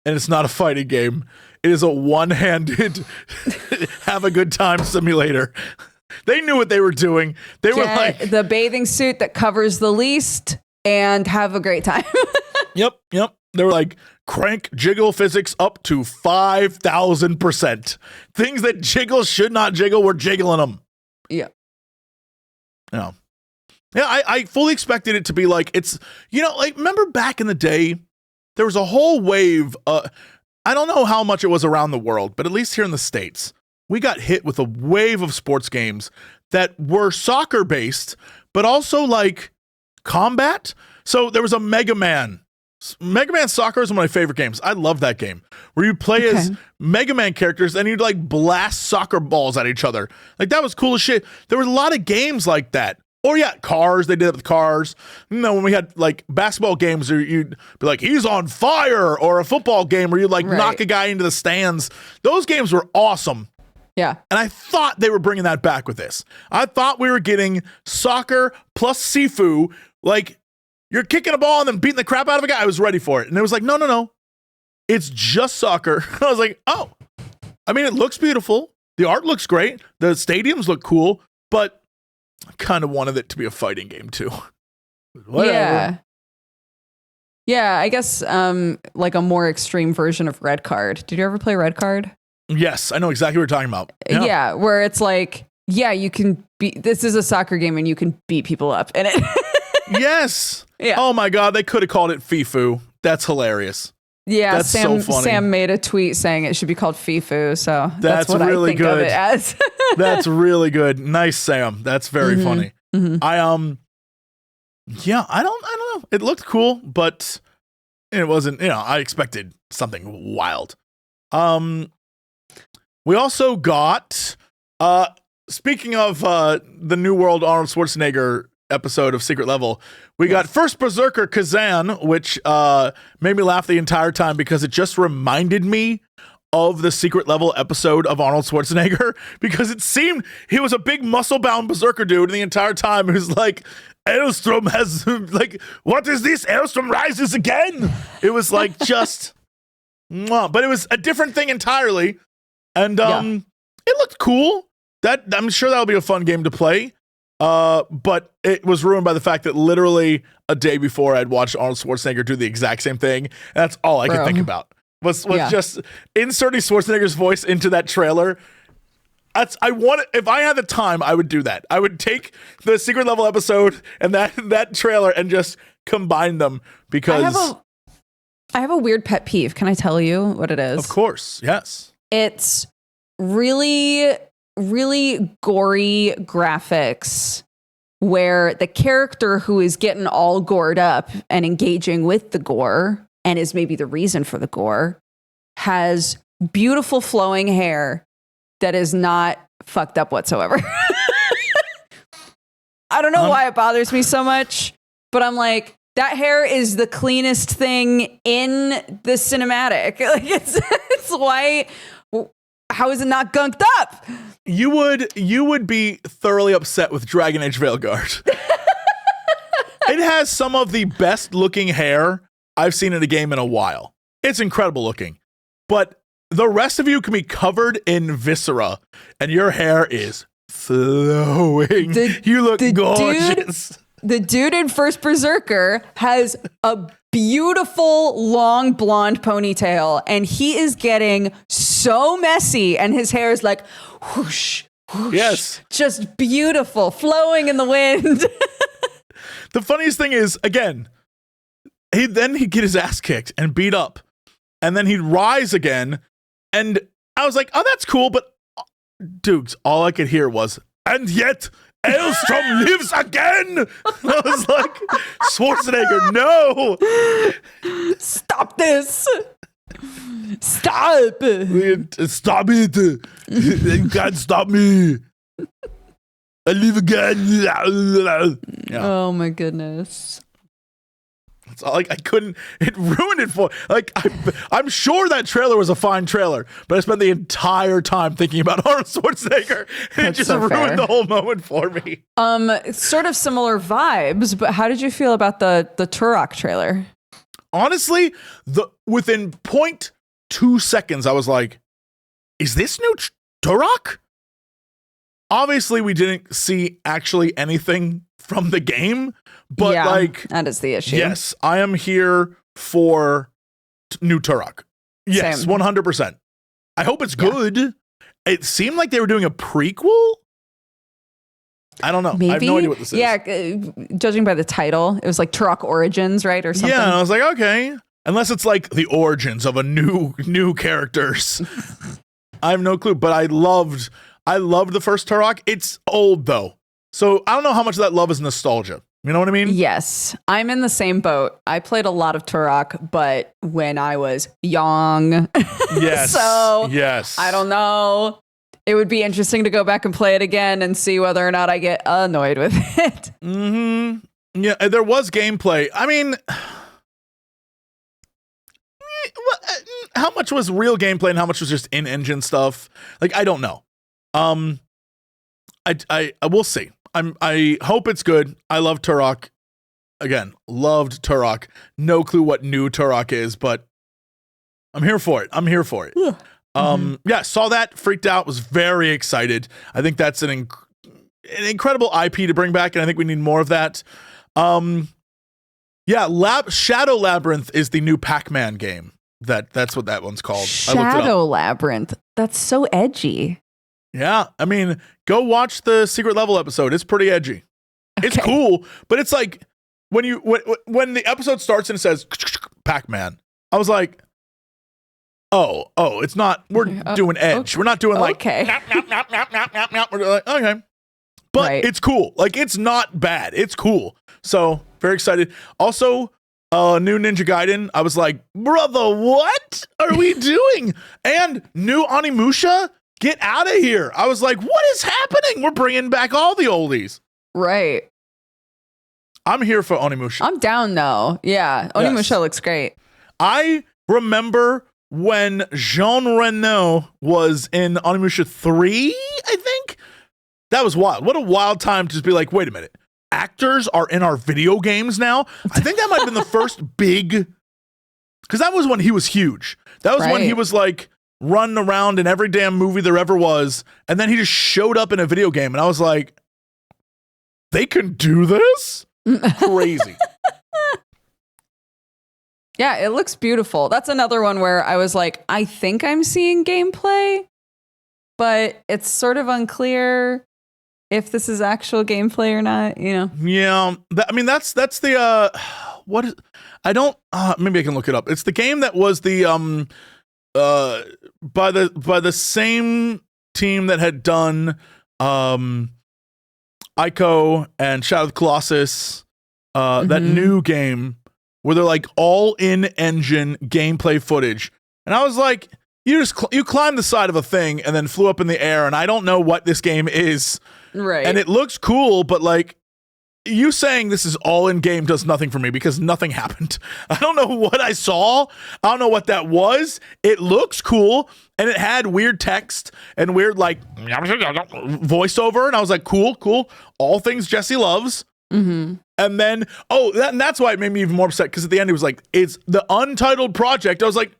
and it's not a fighting game. It is a one-handed have a good time simulator. They knew what they were doing. They were like the bathing suit that covers the least and have a great time. Yep. They were like, crank jiggle physics up to 5,000%. Things that jiggle should not jiggle, we're jiggling them. Yeah. Yeah, I fully expected it to be like, it's, like, remember back in the day, there was a whole wave. I don't know how much it was around the world, but at least here in the States, we got hit with a wave of sports games that were soccer based, but also like combat. So there was a Mega Man. Mega Man Soccer is one of my favorite games. I love that game where you play as Mega Man characters and you'd like blast soccer balls at each other. Like that was cool as shit. There were a lot of games like that. Or yeah, Cars. They did it with Cars. You know, when we had like basketball games where you'd be like, he's on fire, or a football game where you like knock a guy into the stands. Those games were awesome. Yeah. And I thought they were bringing that back with this. I thought we were getting soccer plus Sifu. Like you're kicking a ball and then beating the crap out of a guy. I was ready for it. And it was like, no. It's just soccer. I was like, oh, I mean, it looks beautiful. The art looks great. The stadiums look cool, but I kind of wanted it to be a fighting game too. Whatever. Yeah, I guess like a more extreme version of Red Card. Did you ever play Red Card? Yes, I know exactly what you're talking about. Yeah, where it's like, yeah, you can beat, this is a soccer game and you can beat people up in it. Yes. Yeah. Oh my God, they could have called it FIFU. That's hilarious. Yeah, that's so funny. Sam made a tweet saying it should be called FIFU, so that's what really I think good. of it as. That's really good. Nice, Sam. That's very funny. Mm-hmm. I don't know. It looked cool, but it wasn't, I expected something wild. We also got speaking of the New World Arnold Schwarzenegger episode of Secret Level, we got First Berserker Kazan, which made me laugh the entire time because it just reminded me of the Secret Level episode of Arnold Schwarzenegger, because it seemed he was a big muscle-bound berserker dude, and the entire time he was like, Elstrom has, like, what is this? Elstrom rises again! It was like just, but it was a different thing entirely, and it looked cool. I'm sure that'll be a fun game to play. But it was ruined by the fact that literally a day before I'd watched Arnold Schwarzenegger do the exact same thing. And that's all I could think about was just inserting Schwarzenegger's voice into that trailer. If I had the time, I would do that. I would take the Secret Level episode and that trailer and just combine them, because I have a weird pet peeve. Can I tell you what it is? Of course. Yes. It's really, really gory graphics where the character who is getting all gored up and engaging with the gore and is maybe the reason for the gore has beautiful flowing hair that is not fucked up whatsoever. I don't know why it bothers me so much, but I'm like, that hair is the cleanest thing in the cinematic. Like it's white. How is it not gunked up? You would be thoroughly upset with Dragon Age Veilguard. It has some of the best looking hair I've seen in a game in a while. It's incredible looking. But the rest of you can be covered in viscera and your hair is flowing. You look gorgeous. The dude in First Berserker has a beautiful long blonde ponytail and he is getting so messy and his hair is like whoosh, whoosh. Yes. Just beautiful, flowing in the wind. The funniest thing is, again, he'd get his ass kicked and beat up, and then he'd rise again, and I was like, oh, that's cool, but dudes, all I could hear was, and yet Elstrom lives again. I was like, Schwarzenegger, no. Stop this. Stop. Stop it. You can't stop me. I live again. Yeah. Oh my goodness. It's like I couldn't. It ruined it for. Like I'm sure that trailer was a fine trailer, but I spent the entire time thinking about Arnold Schwarzenegger, and it just ruined the whole moment for me. Sort of similar vibes, but how did you feel about the Turok trailer? Honestly, within 0.2 seconds, I was like, "Is this new Turok?" Obviously, we didn't see actually anything from the game, but that is the issue. Yes, I am here for new Turok. Yes, Same. 100%. I hope it's good. It seemed like they were doing a prequel. I don't know. Maybe? I have no idea what this is. Yeah, judging by the title, it was like Turok Origins, right? Or something. Yeah, and I was like, okay. Unless it's like the origins of a new characters. I have no clue, but I loved the first Turok. It's old though. So I don't know how much of that love is nostalgia. You know what I mean? Yes. I'm in the same boat. I played a lot of Turok, but when I was young. Yes. So yes. I don't know. It would be interesting to go back and play it again and see whether or not I get annoyed with it. Mm-hmm. Yeah, there was gameplay. I mean, how much was real gameplay and how much was just in-engine stuff? Like, I don't know. I will see. I hope it's good. I love Turok. Again, loved Turok. No clue what new Turok is, but I'm here for it. Yeah. Yeah, saw that, freaked out, was very excited. I think that's an incredible IP to bring back, and I think we need more of that. Yeah, Shadow Labyrinth is the new Pac-Man game. That's what that one's called. Shadow Labyrinth. That's so edgy. Yeah, I mean, go watch the Secret Level episode. It's pretty edgy. Okay. It's cool, but it's like when the episode starts and it says Pac-Man, I was like, oh, it's not. We're doing edge. Okay. We're not doing like okay. We're like okay, but right. It's cool. Like it's not bad. It's cool. So very excited. Also, new Ninja Gaiden. I was like, brother, what are we doing? And new Onimusha. Get out of here. I was like, what is happening? We're bringing back all the oldies. Right. I'm here for Onimusha. I'm down though. Yeah. Onimusha looks great. I remember when Jean Reno was in Onimusha 3, I think. That was wild. What a wild time to just be like, wait a minute. Actors are in our video games now? I think that might have been the first big... Because that was when he was huge. That was when he was like... running around in every damn movie there ever was, and then he just showed up in a video game, and I was like, they can do this? Crazy. Yeah, it looks beautiful. That's another one where I was like, I think I'm seeing gameplay, but it's sort of unclear if this is actual gameplay or not, you know? Yeah, I mean, that's the, what is, I don't, maybe I can look it up. It's the game that was the, by the same team that had done Ico and Shadow of the Colossus, that new game where they're like all in engine gameplay footage, and I was like, you climbed the side of a thing and then flew up in the air, and I don't know what this game is, right? And it looks cool, but like. You saying this is all in game does nothing for me because nothing happened. I don't know what I saw. I don't know what that was. It looks cool, and it had weird text and weird like voiceover, and I was like, cool. All things Jesse loves. Mm-hmm. And then, that's why it made me even more upset because at the end it was like, it's the untitled project. I was like,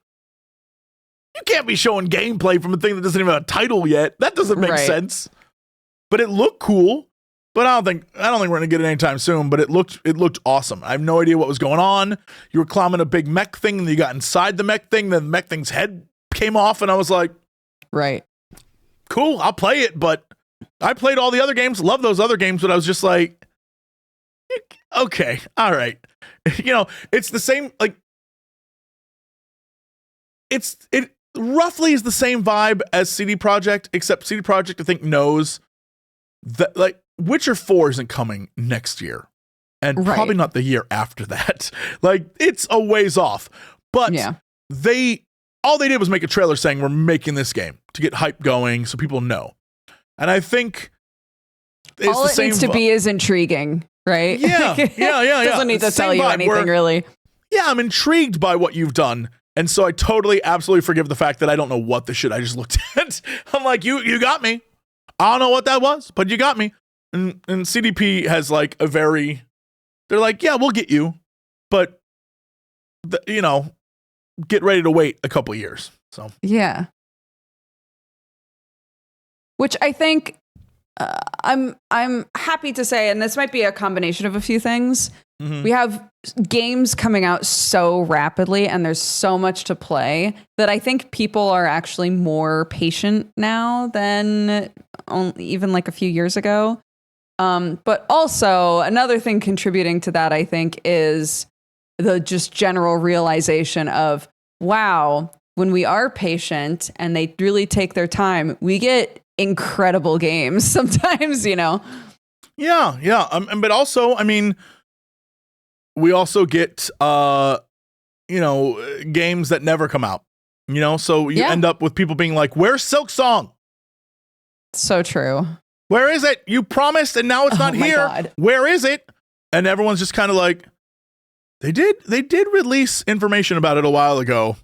you can't be showing gameplay from a thing that doesn't even have a title yet. That doesn't make sense. But it looked cool. But I don't think we're gonna get it anytime soon. But it looked awesome. I have no idea what was going on. You were climbing a big mech thing, and you got inside the mech thing. Then the mech thing's head came off, and I was like, right, cool. I'll play it. But I played all the other games, love those other games. But I was just like, okay, all right. You know, it's the same. Like, it roughly is the same vibe as CD Projekt, except CD Projekt I think knows that like. Witcher 4 isn't coming next year, and probably not the year after that. Like, it's a ways off. But all they did was make a trailer saying we're making this game to get hype going so people know. And I think it's all the it same needs to be is intriguing, right? Yeah. Doesn't need to tell you anything, really. Yeah, I'm intrigued by what you've done. And so I totally, absolutely forgive the fact that I don't know what the shit I just looked at. I'm like, you got me. I don't know what that was, but you got me. And CDP has like they're like, yeah, we'll get you, but get ready to wait a couple years. So yeah, which I think I'm happy to say, and this might be a combination of a few things. Mm-hmm. We have games coming out so rapidly, and there's so much to play that I think people are actually more patient now than even like a few years ago. But also another thing contributing to that, I think, is the just general realization of, wow, when we are patient and they really take their time, we get incredible games sometimes, you know? Yeah. But also, I mean, we also get, games that never come out, so you end up with people being like, where's Silk Song? So true. Where is it? You promised and now it's not here. God. Where is it? And everyone's just kind of like, they did release information about it a while ago.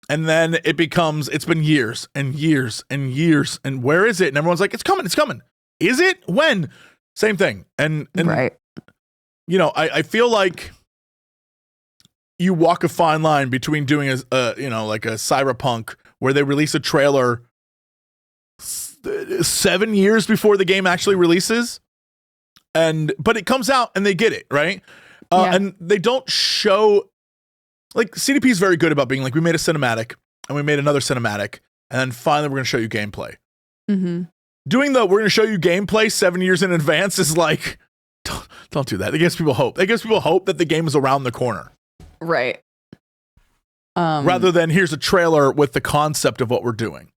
And then it's been years and years and years. And where is it? And everyone's like, it's coming. Is it? When? Same thing. And right. I feel like you walk a fine line between doing like a Cyberpunk where they release a trailer 7 years before the game actually releases, but it comes out and they get it right, and they don't show. Like CDP is very good about being like, we made a cinematic and we made another cinematic, and then finally we're going to show you gameplay. Mm-hmm. Doing we're going to show you gameplay 7 years in advance is like, don't do that. It gives people hope. It gives people hope that the game is around the corner. Right. Rather than here's a trailer with the concept of what we're doing.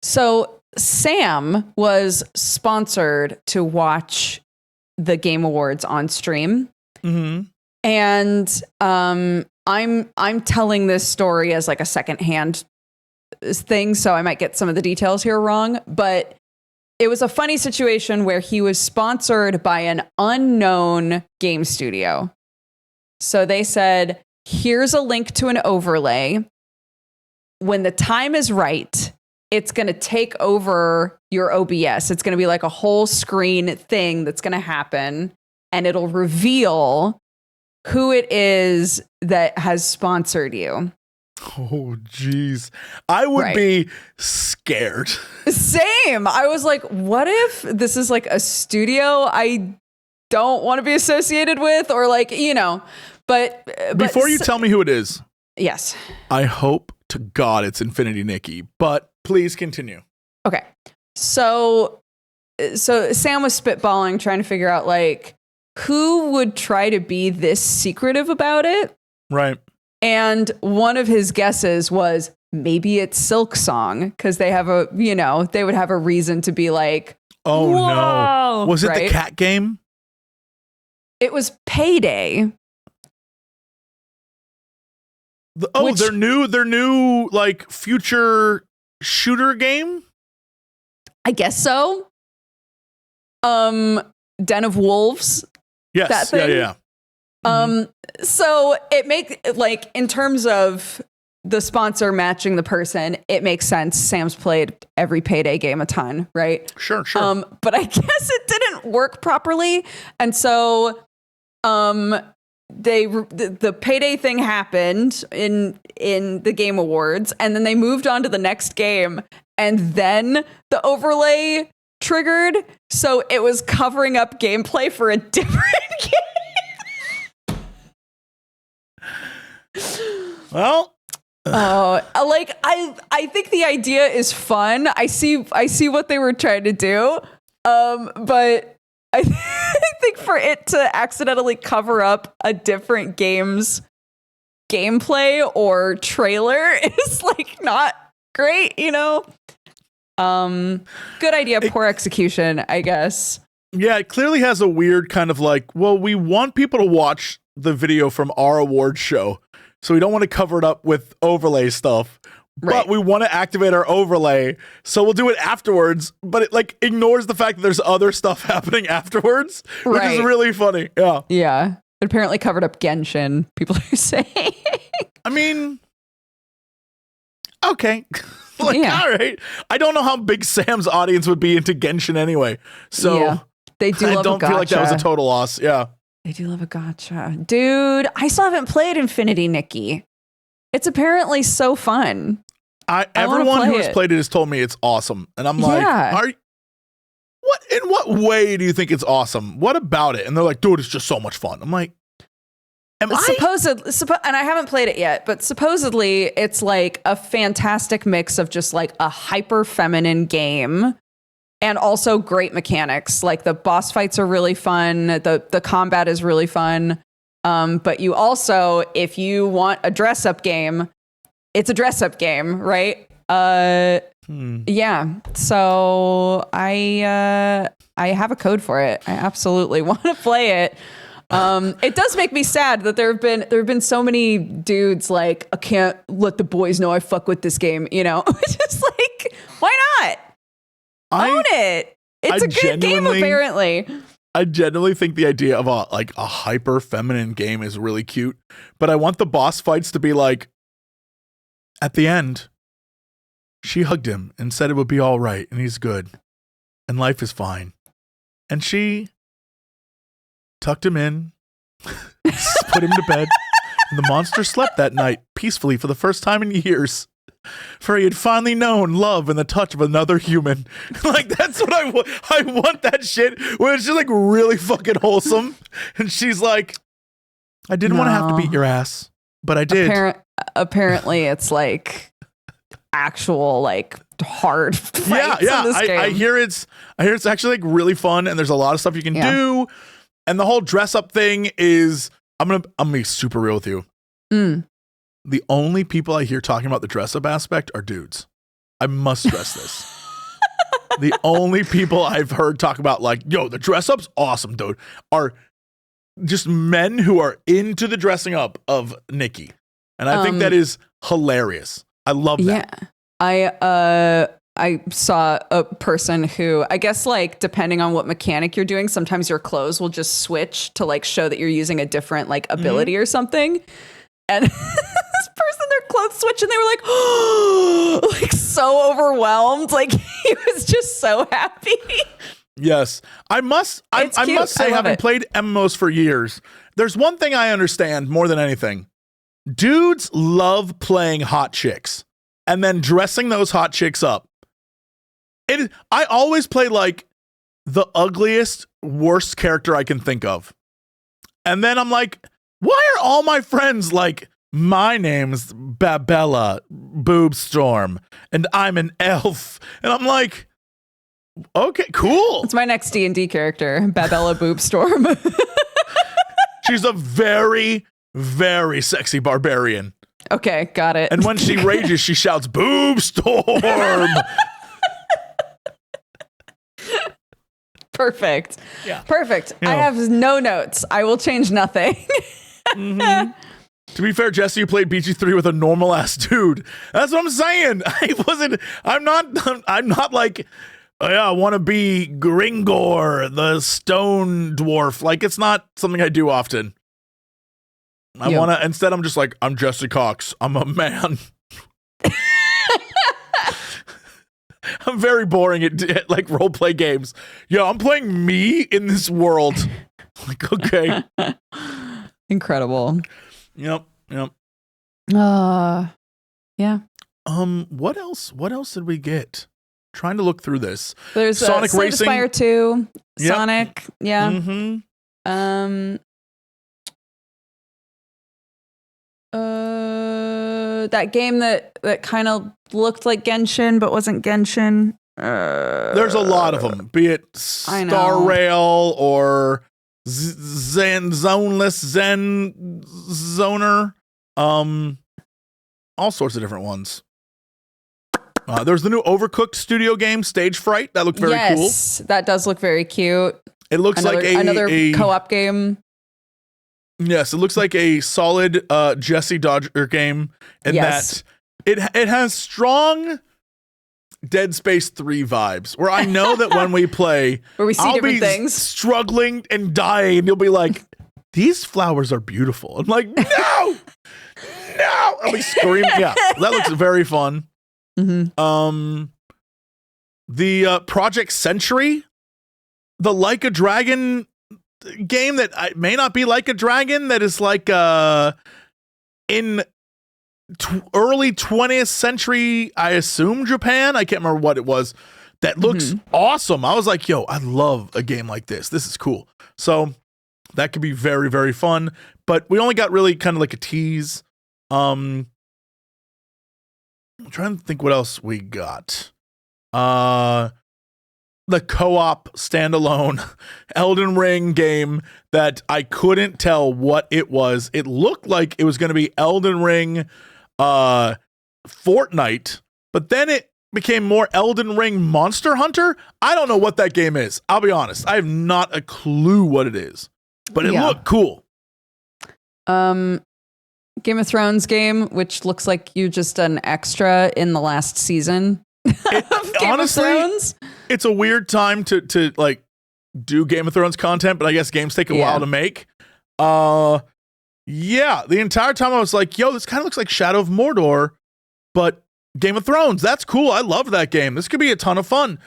So Sam was sponsored to watch the Game Awards on stream. Mm-hmm. And I'm telling this story as like a secondhand thing, so I might get some of the details here wrong, but it was a funny situation where he was sponsored by an unknown game studio. So they said, here's a link to an overlay. When the time is right, it's going to take over your OBS. It's going to be like a whole screen thing that's going to happen, and it'll reveal who it is that has sponsored you. Oh, geez. I would be scared. Same. I was like, what if this is like a studio I don't want to be associated with, or like, but before you tell me who it is. Yes. I hope to God it's Infinity Nikki, but please continue. Okay. So Sam was spitballing, trying to figure out like who would try to be this secretive about it. Right. And one of his guesses was maybe it's Silk Song, because they have they would have a reason to be like, oh, whoa! No. Was it the cat game? It was Payday. Their new like future shooter game? I guess so. Den of Wolves. Yes. That thing. Yeah. Mm-hmm. So it makes, like, in terms of the sponsor matching the person, it makes sense. Sam's played every Payday game a ton, right? Sure. But I guess it didn't work properly, and so the Payday thing happened in the Game Awards, and then they moved on to the next game, and then the overlay triggered, so it was covering up gameplay for a different game. Well, like I think the idea is fun. I see what they were trying to do. But I think for it to accidentally cover up a different game's gameplay or trailer is like not great, Good idea, poor execution, I guess. Yeah, it clearly has a weird kind of like, well, we want people to watch the video from our award show, so we don't want to cover it up with overlay stuff, but we want to activate our overlay, so we'll do it afterwards, but it like ignores the fact that there's other stuff happening afterwards, which is really funny. Yeah. It apparently covered up Genshin, people are saying. I mean, okay. All right. I don't know how big Sam's audience would be into Genshin anyway, so they do love I don't feel like that was a total loss. Yeah. They do love a gacha. Dude, I still haven't played Infinity Nikki. It's apparently so fun. Everyone who has played it has told me it's awesome. And I'm like, in what way do you think it's awesome? What about it? And they're like, dude, it's just so much fun. I'm like, and I haven't played it yet, but supposedly it's like a fantastic mix of just like a hyper feminine game and also great mechanics. Like the boss fights are really fun. The combat is really fun. But you also, if you want a dress up game, it's a dress up game, right? Yeah. So I have a code for it. I absolutely want to play it. It does make me sad that there have been so many dudes like, I can't let the boys know I fuck with this game. You know, it's just like, why not? Own it. It's a good game, apparently. I genuinely think the idea of a hyper feminine game is really cute, but I want the boss fights to be like, at the end, she hugged him and said it would be all right and he's good and life is fine. And she tucked him in, put him to bed, and the monster slept that night peacefully for the first time in years. For he had finally known love and the touch of another human. Like, that's what I want. I want that shit where it's just like really fucking wholesome. And she's like, I didn't want to have to beat your ass, but I did. Apparently it's like actual like hard fights in this game. I hear it's actually like really fun, and there's a lot of stuff you can do. And the whole dress up thing is, I'm gonna be super real with you. The only people I hear talking about the dress up aspect are dudes. I must stress this. The only people I've heard talk about like, yo, the dress up's awesome, dude, are just men who are into the dressing up of Nikki. And I think that is hilarious. I love that. Yeah. I saw a person who, I guess, like, depending on what mechanic you're doing, sometimes your clothes will just switch to like show that you're using a different like ability or something. And this person, their clothes switched and they were like, oh, like so overwhelmed. Like he was just so happy. Yes. I must say, having played MMOs for years, there's one thing I understand more than anything. Dudes love playing hot chicks and then dressing those hot chicks up. I always play like the ugliest, worst character I can think of. And then I'm like, why are all my friends like, my name's Babella Boobstorm and I'm an elf? And I'm like, okay, cool. It's my next D&D character, Babella Boobstorm. She's a very, very sexy barbarian. Okay, got it. And when she rages, she shouts, Boobstorm! Perfect. Yeah. Perfect. I have no notes. I will change nothing. To be fair, Jesse, you played BG3 with a normal ass dude. That's what I'm saying. I'm not like, oh yeah, I want to be Gringor, the stone dwarf. Like, it's not something I do often. Instead, I'm just like, I'm Jesse Cox. I'm a man. I'm very boring at like role play games. Yo, I'm playing me in this world. Like, okay. Incredible. Yep. Yeah. What else did we get? Trying to look through this. There's Sonic Racing, Spire 2, Yep. Sonic, yeah. That game that kind of looked like Genshin but wasn't Genshin. There's a lot of them, be it Star Rail or Zoneless, Zen Zoner, all sorts of different ones. There's the new Overcooked studio game, Stage Fright. That looked very cool. Yes, that does look very cute. It looks like another co-op game. Yes, it looks like a solid Jesse Dodger game in that it has strong Dead Space 3 vibes, where I know that when we play, where we see I'll different be things, struggling and dying, and you'll be like, these flowers are beautiful. I'm like, no! I'll be screaming. Yeah, that looks very fun. The Project Century, the Like a Dragon game that may not be like a dragon, that is like in early 20th century, I assume Japan. I can't remember what it was. That looks awesome. I was like, yo, I love a game like this. This is cool. So that could be very, very fun. But we only got really kind of like a tease. I'm trying to think what else we got. the co-op standalone Elden Ring game that I couldn't tell what it was. It looked like it was going to be Elden Ring Fortnite, but then it became more Elden Ring Monster Hunter. I don't know what that game is. I'll be honest. I have not a clue what it is, but it looked cool. Game of Thrones game, which looks like you just an extra in the last season. Honestly, of Thrones. It's a weird time to like do Game of Thrones content, but I guess games take a while to make. The entire time I was like, yo, this kind of looks like Shadow of Mordor, but Game of Thrones. That's cool. I love that game. This could be a ton of fun.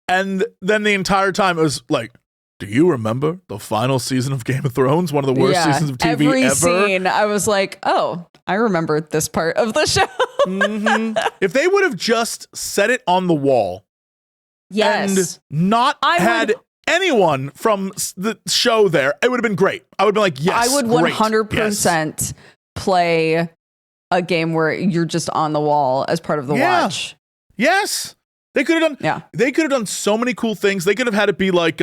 And then the entire time it was like, do you remember the final season of Game of Thrones? One of the worst seasons of TV every ever. Scene, I was like, oh, I remember this part of the show. If they would have just set it on the wall and not had anyone from the show there, it would have been great. I would have been like, yes, I would 100% play a game where you're just on the wall as part of the watch. Yes. They could have done they could have done so many cool things. They could have had it be like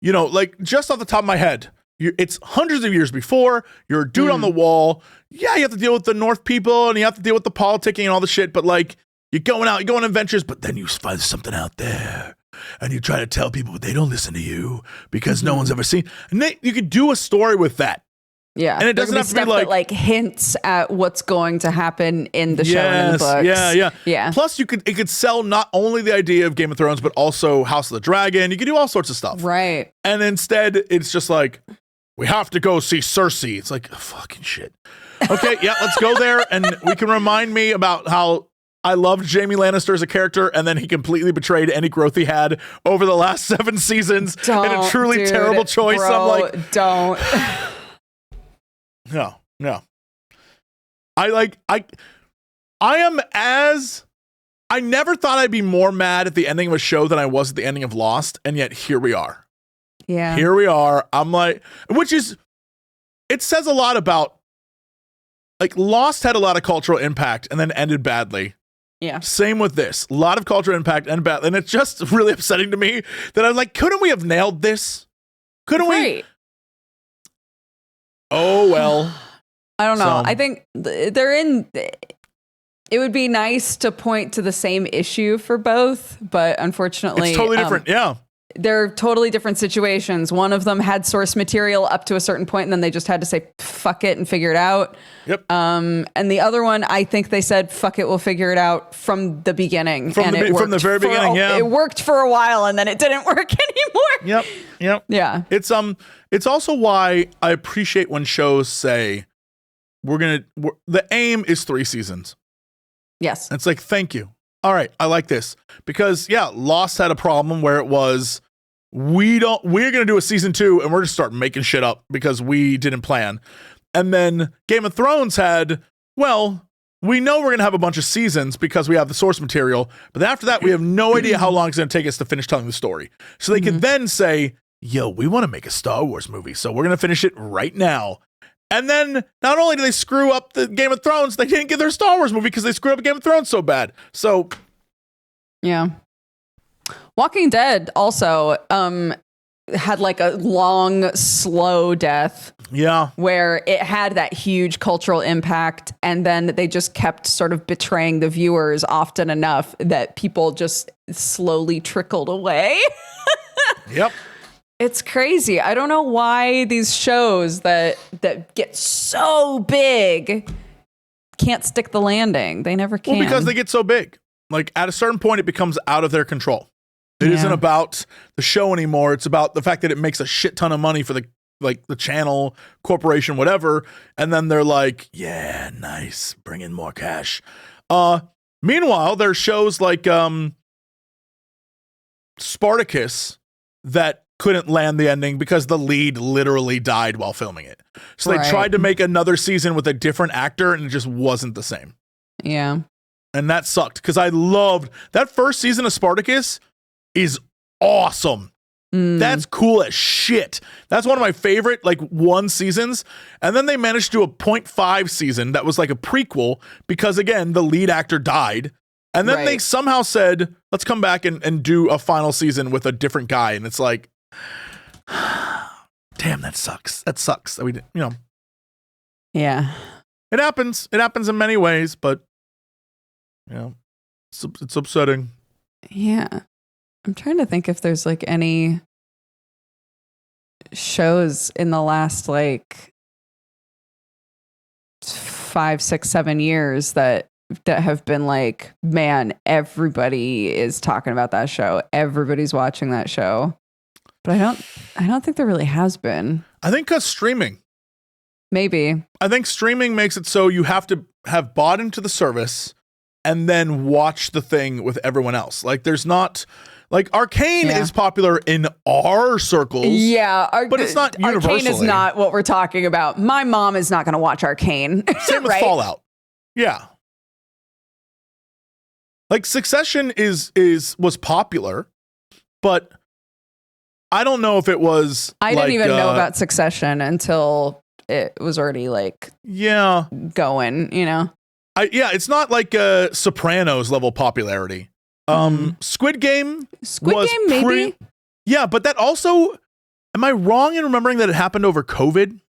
like just off the top of my head, it's hundreds of years before, you're a dude on the wall. Yeah, you have to deal with the North people and you have to deal with the politicking and all the shit, but like you're going out, you're going on adventures, but then you find something out there and you try to tell people, but they don't listen to you because no one's ever seen. And you could do a story with that. Yeah. And it doesn't have to be like hints at what's going to happen in the show and in the books. Yeah. Plus it could sell not only the idea of Game of Thrones, but also House of the Dragon. You could do all sorts of stuff. Right. And instead it's just like, we have to go see Cersei. It's like, fucking shit. Okay, yeah, let's go there. And we can remind me about how I loved Jaime Lannister as a character, and then he completely betrayed any growth he had over the last 7 seasons in a truly terrible choice. Bro, I'm like, don't. No. I never thought I'd be more mad at the ending of a show than I was at the ending of Lost, and yet here we are. Yeah. Here we are. I'm like, it says a lot about, like, Lost had a lot of cultural impact and then ended badly. Yeah. Same with this. A lot of cultural impact and bad. And it's just really upsetting to me that I'm like, couldn't we have nailed this? Couldn't we? Oh, well. I don't know. I think it would be nice to point to the same issue for both, but unfortunately, it's totally different. Yeah. They're totally different situations. One of them had source material up to a certain point, and then they just had to say, fuck it and figure it out. Yep. And the other one, I think they said, fuck it, we'll figure it out from the beginning. From the very beginning, yeah. It worked for a while, and then it didn't work anymore. Yep. Yeah. It's also why I appreciate when shows say, the aim is 3 seasons. Yes. And it's like, thank you. All right, I like this. Because, Lost had a problem where it was, we're going to do a season 2 and we're going to start making shit up because we didn't plan. And then Game of Thrones had, we know we're going to have a bunch of seasons because we have the source material. But after that, we have no idea how long it's going to take us to finish telling the story. So they could then say, yo, we want to make a Star Wars movie. So we're going to finish it right now. And then not only do they screw up the Game of Thrones, they didn't get their Star Wars movie because they screwed up Game of Thrones so bad. So, yeah. Walking Dead also had like a long, slow death. Yeah. Where it had that huge cultural impact. And then they just kept sort of betraying the viewers often enough that people just slowly trickled away. Yep. It's crazy. I don't know why these shows that get so big can't stick the landing. They never can. Well, because they get so big. Like, at a certain point, it becomes out of their control. It isn't about the show anymore. It's about the fact that it makes a shit ton of money for the channel, corporation, whatever. And then they're like, yeah, nice. Bring in more cash. Meanwhile, there's shows like Spartacus that couldn't land the ending because the lead literally died while filming it. So they tried to make another season with a different actor and it just wasn't the same. Yeah. And that sucked because I loved that first season of Spartacus is awesome. That's cool as shit. That's one of my favorite one seasons. And then they managed to do a 0.5 season that was like a prequel because again, the lead actor died. And then they somehow said, let's come back and do a final season with a different guy. And it's like, damn, that sucks. That sucks. That we did, Yeah. It happens. It happens in many ways, but it's upsetting. Yeah. I'm trying to think if there's like any shows in the last like 5, 6, 7 years that have been like, man, everybody is talking about that show. Everybody's watching that show. But I don't think there really has been. I think because streaming. Maybe. I think streaming makes it so you have to have bought into the service and then watch the thing with everyone else. Like there's not like Arcane is popular in our circles. Yeah. But it's not universally. Arcane is not what we're talking about. My mom is not going to watch Arcane. Same with Fallout. Yeah. Like Succession was popular, but I don't know if it was. I didn't even know about Succession until it was already like going, it's not like Sopranos level popularity. Squid Game maybe. Yeah, but that also, am I wrong in remembering that it happened over COVID?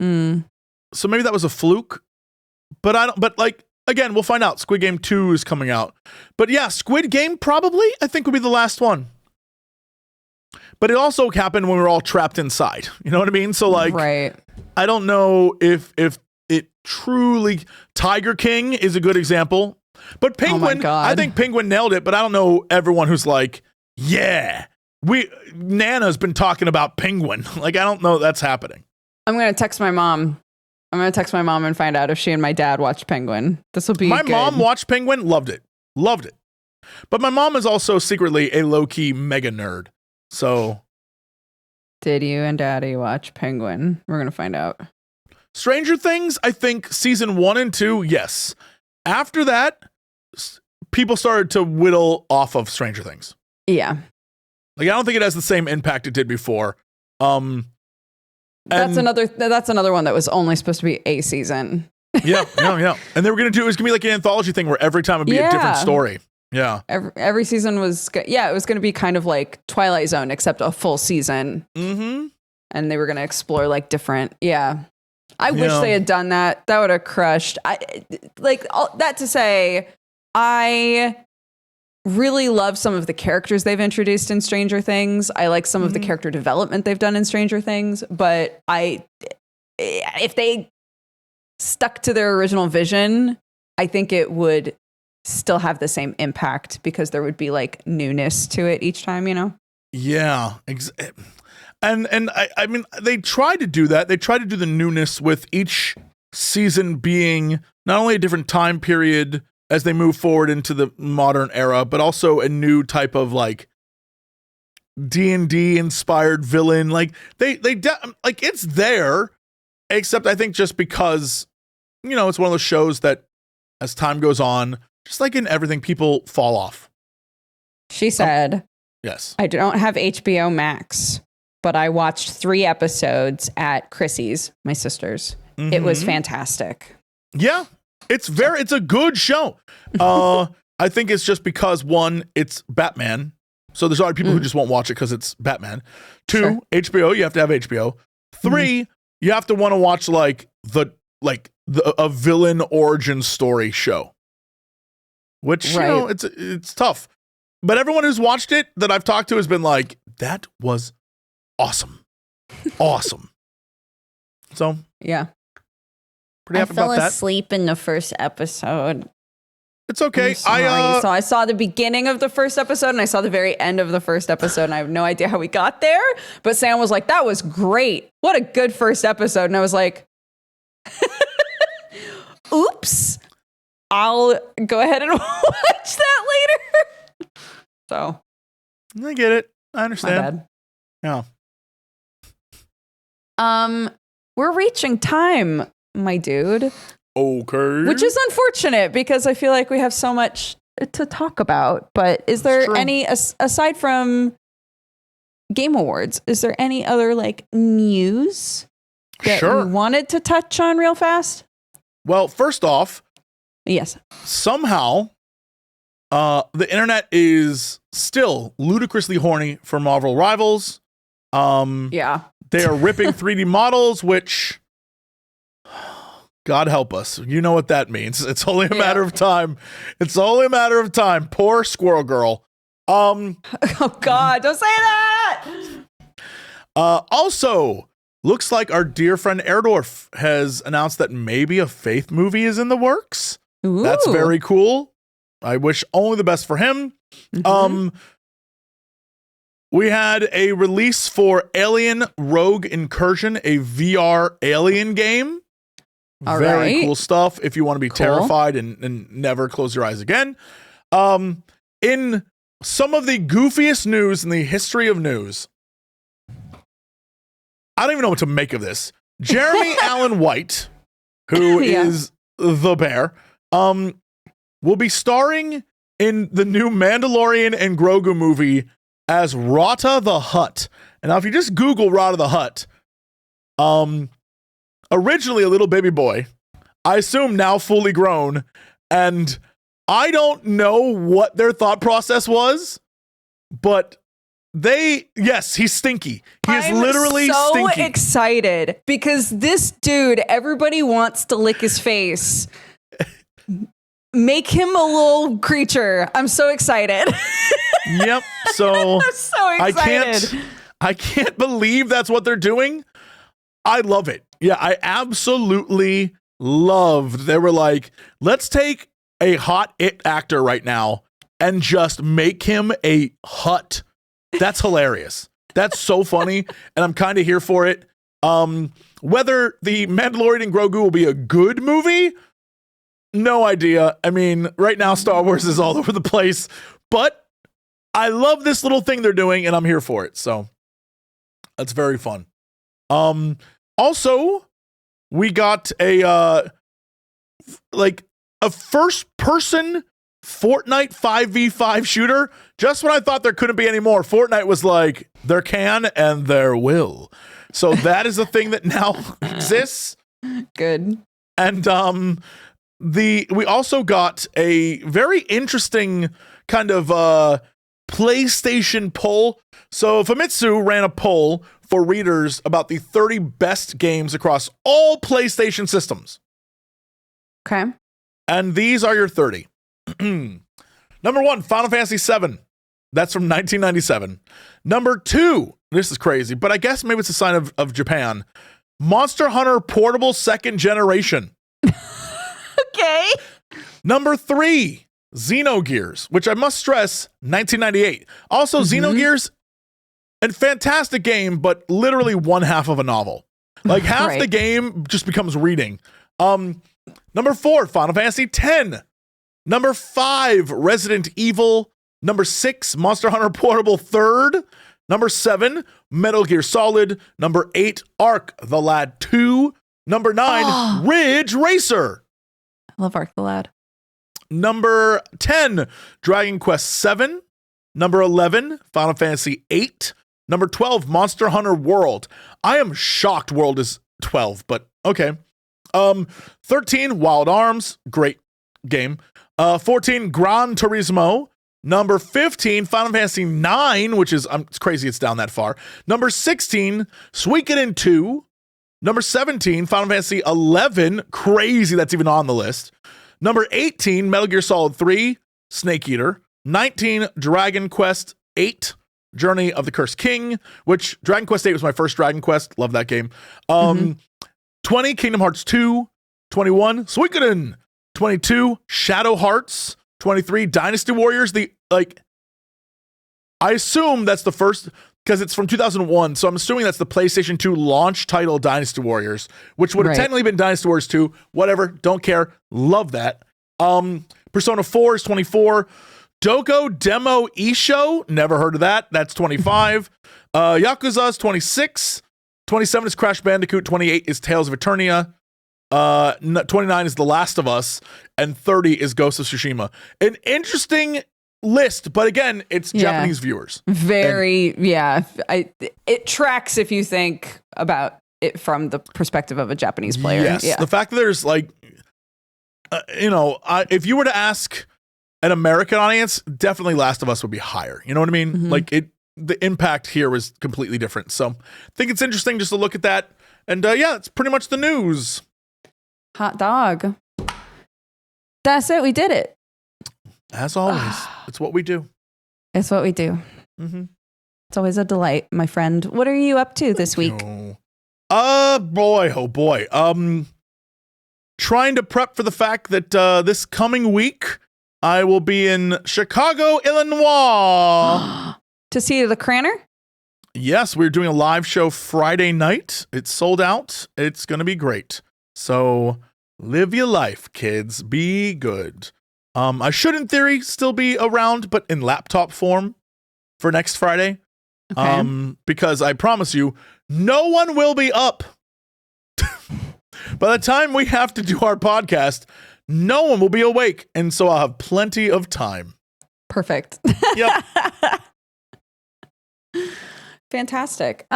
So maybe that was a fluke. But again, we'll find out. Squid Game 2 is coming out. But yeah, Squid Game probably I think would be the last one. But it also happened when we were all trapped inside. You know what I mean? So like, I don't know if it truly. Tiger King is a good example. But Penguin, I think Penguin nailed it. But I don't know everyone who's like, yeah, Nana's been talking about Penguin. Like I don't know that's happening. I'm gonna text my mom. And find out if she and my dad watched Penguin. This will be my good. mom watched Penguin, loved it. But my mom is also secretly a low-key mega nerd. So, did you and Daddy watch Penguin? We're gonna find out. Stranger Things, I think season 1 and 2, yes. After that, people started to whittle off of Stranger Things. Yeah, like I don't think it has the same impact it did before. That's another one that was only supposed to be a season. yeah. And they were gonna it's gonna be like an anthology thing where every time it'd be a different story. Yeah. Every season was, it was going to be kind of like Twilight Zone, except a full season. Mm-hmm. And they were going to explore like different, I wish they had done that. That would have crushed. That to say, I really love some of the characters they've introduced in Stranger Things. I like some of the character development they've done in Stranger Things. But if they stuck to their original vision, I think it would still have the same impact because there would be like newness to it each time, Yeah. And I mean, they tried to do that. They tried to do the newness with each season being not only a different time period as they move forward into the modern era, but also a new type of like D&D inspired villain. Like like it's there, except I think just because, it's one of those shows that as time goes on, just like in everything, people fall off. She said, yes, I don't have HBO Max, but I watched 3 episodes at Chrissy's, my sister's. Mm-hmm. It was fantastic. Yeah, it's a good show. I think it's just because 1, it's Batman. So there's a lot of people who just won't watch it because it's Batman. 2, HBO, you have to have HBO. 3, you have to want to watch a villain origin story show. Which, it's tough. But everyone who's watched it that I've talked to has been like, that was awesome. Awesome. So, yeah. Pretty happy about that. I fell asleep in the first episode. It's okay. So I saw the beginning of the first episode and I saw the very end of the first episode and I have no idea how we got there. But Sam was like, that was great. What a good first episode. And I was like, oops. I'll go ahead and watch that later. So. I get it. I understand. My bad. We're reaching time, my dude. Okay. Which is unfortunate because I feel like we have so much to talk about. But is there any, aside from Game Awards, is there any other like news that you wanted to touch on real fast? Well, first off, Yes. Somehow, the internet is still ludicrously horny for Marvel Rivals. Yeah. They are ripping 3D models, which, God help us. You know what that means. It's only a matter of time. It's only a matter of time. Poor Squirrel Girl. Oh God, don't say that. Also, looks like our dear friend Erdorf has announced that maybe a Faith movie is in the works. Ooh. That's very cool. I wish only the best for him. We had a release for Alien Rogue Incursion, a VR Alien game. Very cool stuff if you want to be terrified and never close your eyes again. In some of the goofiest news in the history of news, I don't even know what to make of this. Jeremy Allen White, who is the bear, will be starring in the new Mandalorian and Grogu movie as Rata the Hutt. And now if you just Google Rata the Hutt, originally a little baby boy, I assume now fully grown, and I don't know what their thought process was, but he's stinky. He is literally stinky. So excited because this dude, everybody wants to lick his face. Make him a little creature. I'm so excited. Yep. So I'm so excited. I can't believe that's what they're doing. I love it. Yeah, I absolutely loved. They were like, let's take a hot it actor right now and just make him a Hutt. That's hilarious. That's so funny, and I'm kind of here for it. Whether the Mandalorian and Grogu will be a good movie, no idea. I mean, right now Star Wars is all over the place, but I love this little thing they're doing, and I'm here for it. So that's very fun. Also, we got a first-person Fortnite 5v5 shooter. Just when I thought there couldn't be any more, Fortnite was like, there can and there will. So that is a thing that now exists. Good. And we also got a very interesting kind of PlayStation poll. So Famitsu ran a poll for readers about the 30 best games across all PlayStation systems. Okay. And these are your 30. Number 1, Final Fantasy VII. That's from 1997. Number 2, this is crazy, but I guess maybe it's a sign of Japan. Monster Hunter Portable 2nd Generation. Okay. Number 3, Xenogears, which I must stress, 1998. Also, Xenogears, a fantastic game, but literally one half of a novel. Like half the game just becomes reading. Number 4, Final Fantasy X. Number 5, Resident Evil. Number 6, Monster Hunter Portable 3rd. Number 7, Metal Gear Solid. Number 8, Ark the Lad 2. Number 9, Ridge Racer. I love Ark the Lad. Number 10, Dragon Quest 7. Number 11, Final Fantasy 8. Number 12, Monster Hunter World. I am shocked World is 12, but okay. 13, Wild Arms. Great game. 14, Gran Turismo. Number 15, Final Fantasy 9, which is, it's crazy it's down that far. Number 16, Suikoden 2. Number 17, Final Fantasy 11. Crazy that's even on the list. Number 18, Metal Gear Solid 3, Snake Eater. 19, Dragon Quest 8, Journey of the Cursed King, which Dragon Quest 8 was my first Dragon Quest. Love that game. 20, Kingdom Hearts 2. 21, Suikoden. 22, Shadow Hearts. 23, Dynasty Warriors. I assume that's the first, because it's from 2001, so I'm assuming that's the PlayStation 2 launch title, Dynasty Warriors, which would have technically been Dynasty Warriors 2. Whatever, don't care. Love that. Persona 4 is 24. Doko Demo Isho, never heard of that. That's 25. Yakuza is 26. 27 is Crash Bandicoot. 28 is Tales of Eternia. 29 is The Last of Us, and 30 is Ghost of Tsushima. An interesting list, but again, it's Japanese viewers. It tracks if you think about it from the perspective of a Japanese player. Yes, the fact that there's if you were to ask an American audience, definitely Last of Us would be higher. You know what I mean? Mm-hmm. Like the impact here was completely different. So I think it's interesting just to look at that. And yeah, it's pretty much the news. Hot dog. That's it. We did it. As always, it's what we do. It's what we do. Mm-hmm. It's always a delight, my friend. What are you up to this week? Oh boy. Trying to prep for the fact that this coming week I will be in Chicago, Illinois. To see the Crendor? Yes, we're doing a live show Friday night. It's sold out. It's going to be great. So live your life, kids. Be good. I should, in theory, still be around, but in laptop form for next Friday. Okay. Because I promise you, no one will be up. By the time we have to do our podcast, no one will be awake. And so I'll have plenty of time. Perfect. Yep. Fantastic.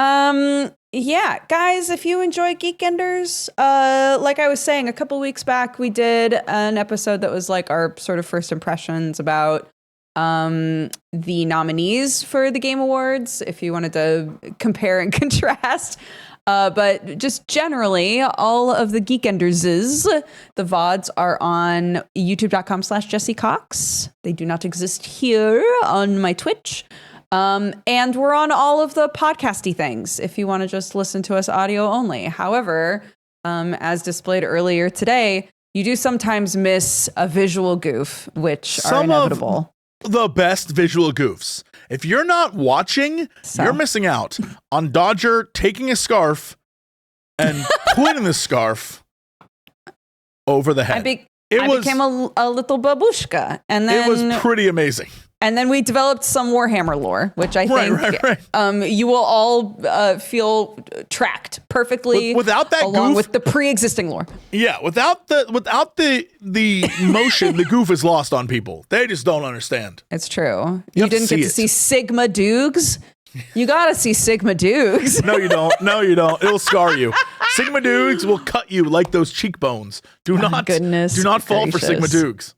Yeah, guys, if you enjoy Geekenders, like I was saying, a couple weeks back, we did an episode that was like our sort of first impressions about the nominees for the Game Awards, if you wanted to compare and contrast. But just generally, all of the Geekenders, the VODs are on youtube.com/Jessie Cox. They do not exist here on my Twitch. And we're on all of the podcasty things if you want to just listen to us audio only. However, as displayed earlier today, you do sometimes miss a visual goof, which are inevitable. The best visual goofs. If you're not watching, you're missing out on Dodger taking a scarf and putting the scarf over the head. I became a little babushka, and then it was pretty amazing. And then we developed some Warhammer lore, which I think right. You will all feel tracked perfectly without that along goof, with the pre-existing lore. Yeah, without the motion, the goof is lost on people. They just don't understand. It's true. You didn't get to see Sigma Doogs. You got to see Sigma Doogs. No, you don't. No, you don't. It'll scar you. Sigma Doogs will cut you like those cheekbones. Do not fall for Sigma Doogs.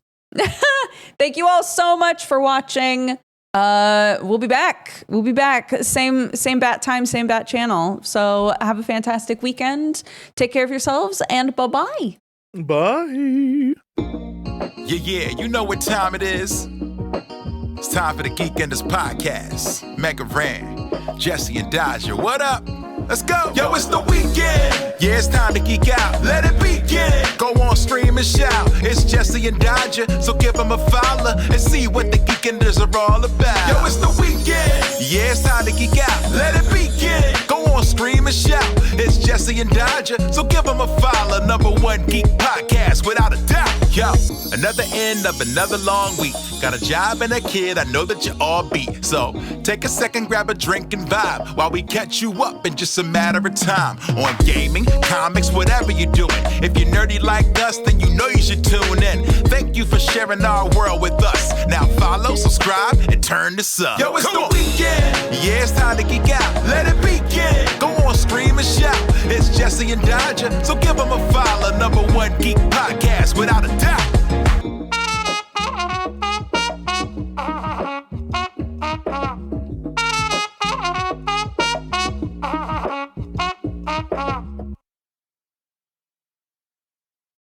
Thank you all so much for watching. We'll be back. Same bat time, same bat channel. So have a fantastic weekend. Take care of yourselves and bye-bye. Bye. Yeah, you know what time it is. It's time for the Geekenders podcast. MegaRan, Jessie and Dodger, what up? Let's go. Yo, it's the weekend. Yeah, it's time to geek out. Let it begin. Go on, stream and shout. It's Jessie and Dodger, so give them a follow and see what the Geekenders are all about. Yo, it's the weekend. Yeah, it's time to geek out. Let it begin. Go on, stream and shout. It's Jessie and Dodger, so give them a follow. #1 geek podcast, without a doubt. Yo, another end of another long week. Got a job and a kid, I know that you all beat. So take a second, grab a drink and vibe while we catch you up in just a matter of time. On gaming, comics, whatever you're doing. If you're nerdy like us, then you know you should tune in. Thank you for sharing our world with us. Now follow, subscribe, and turn this up. Yo, it's the weekend. Yeah, it's time to geek out. Let it begin. Go on, stream and shout. It's Jessie and Dodger, so give them a follow. #1 geek podcast, without a doubt.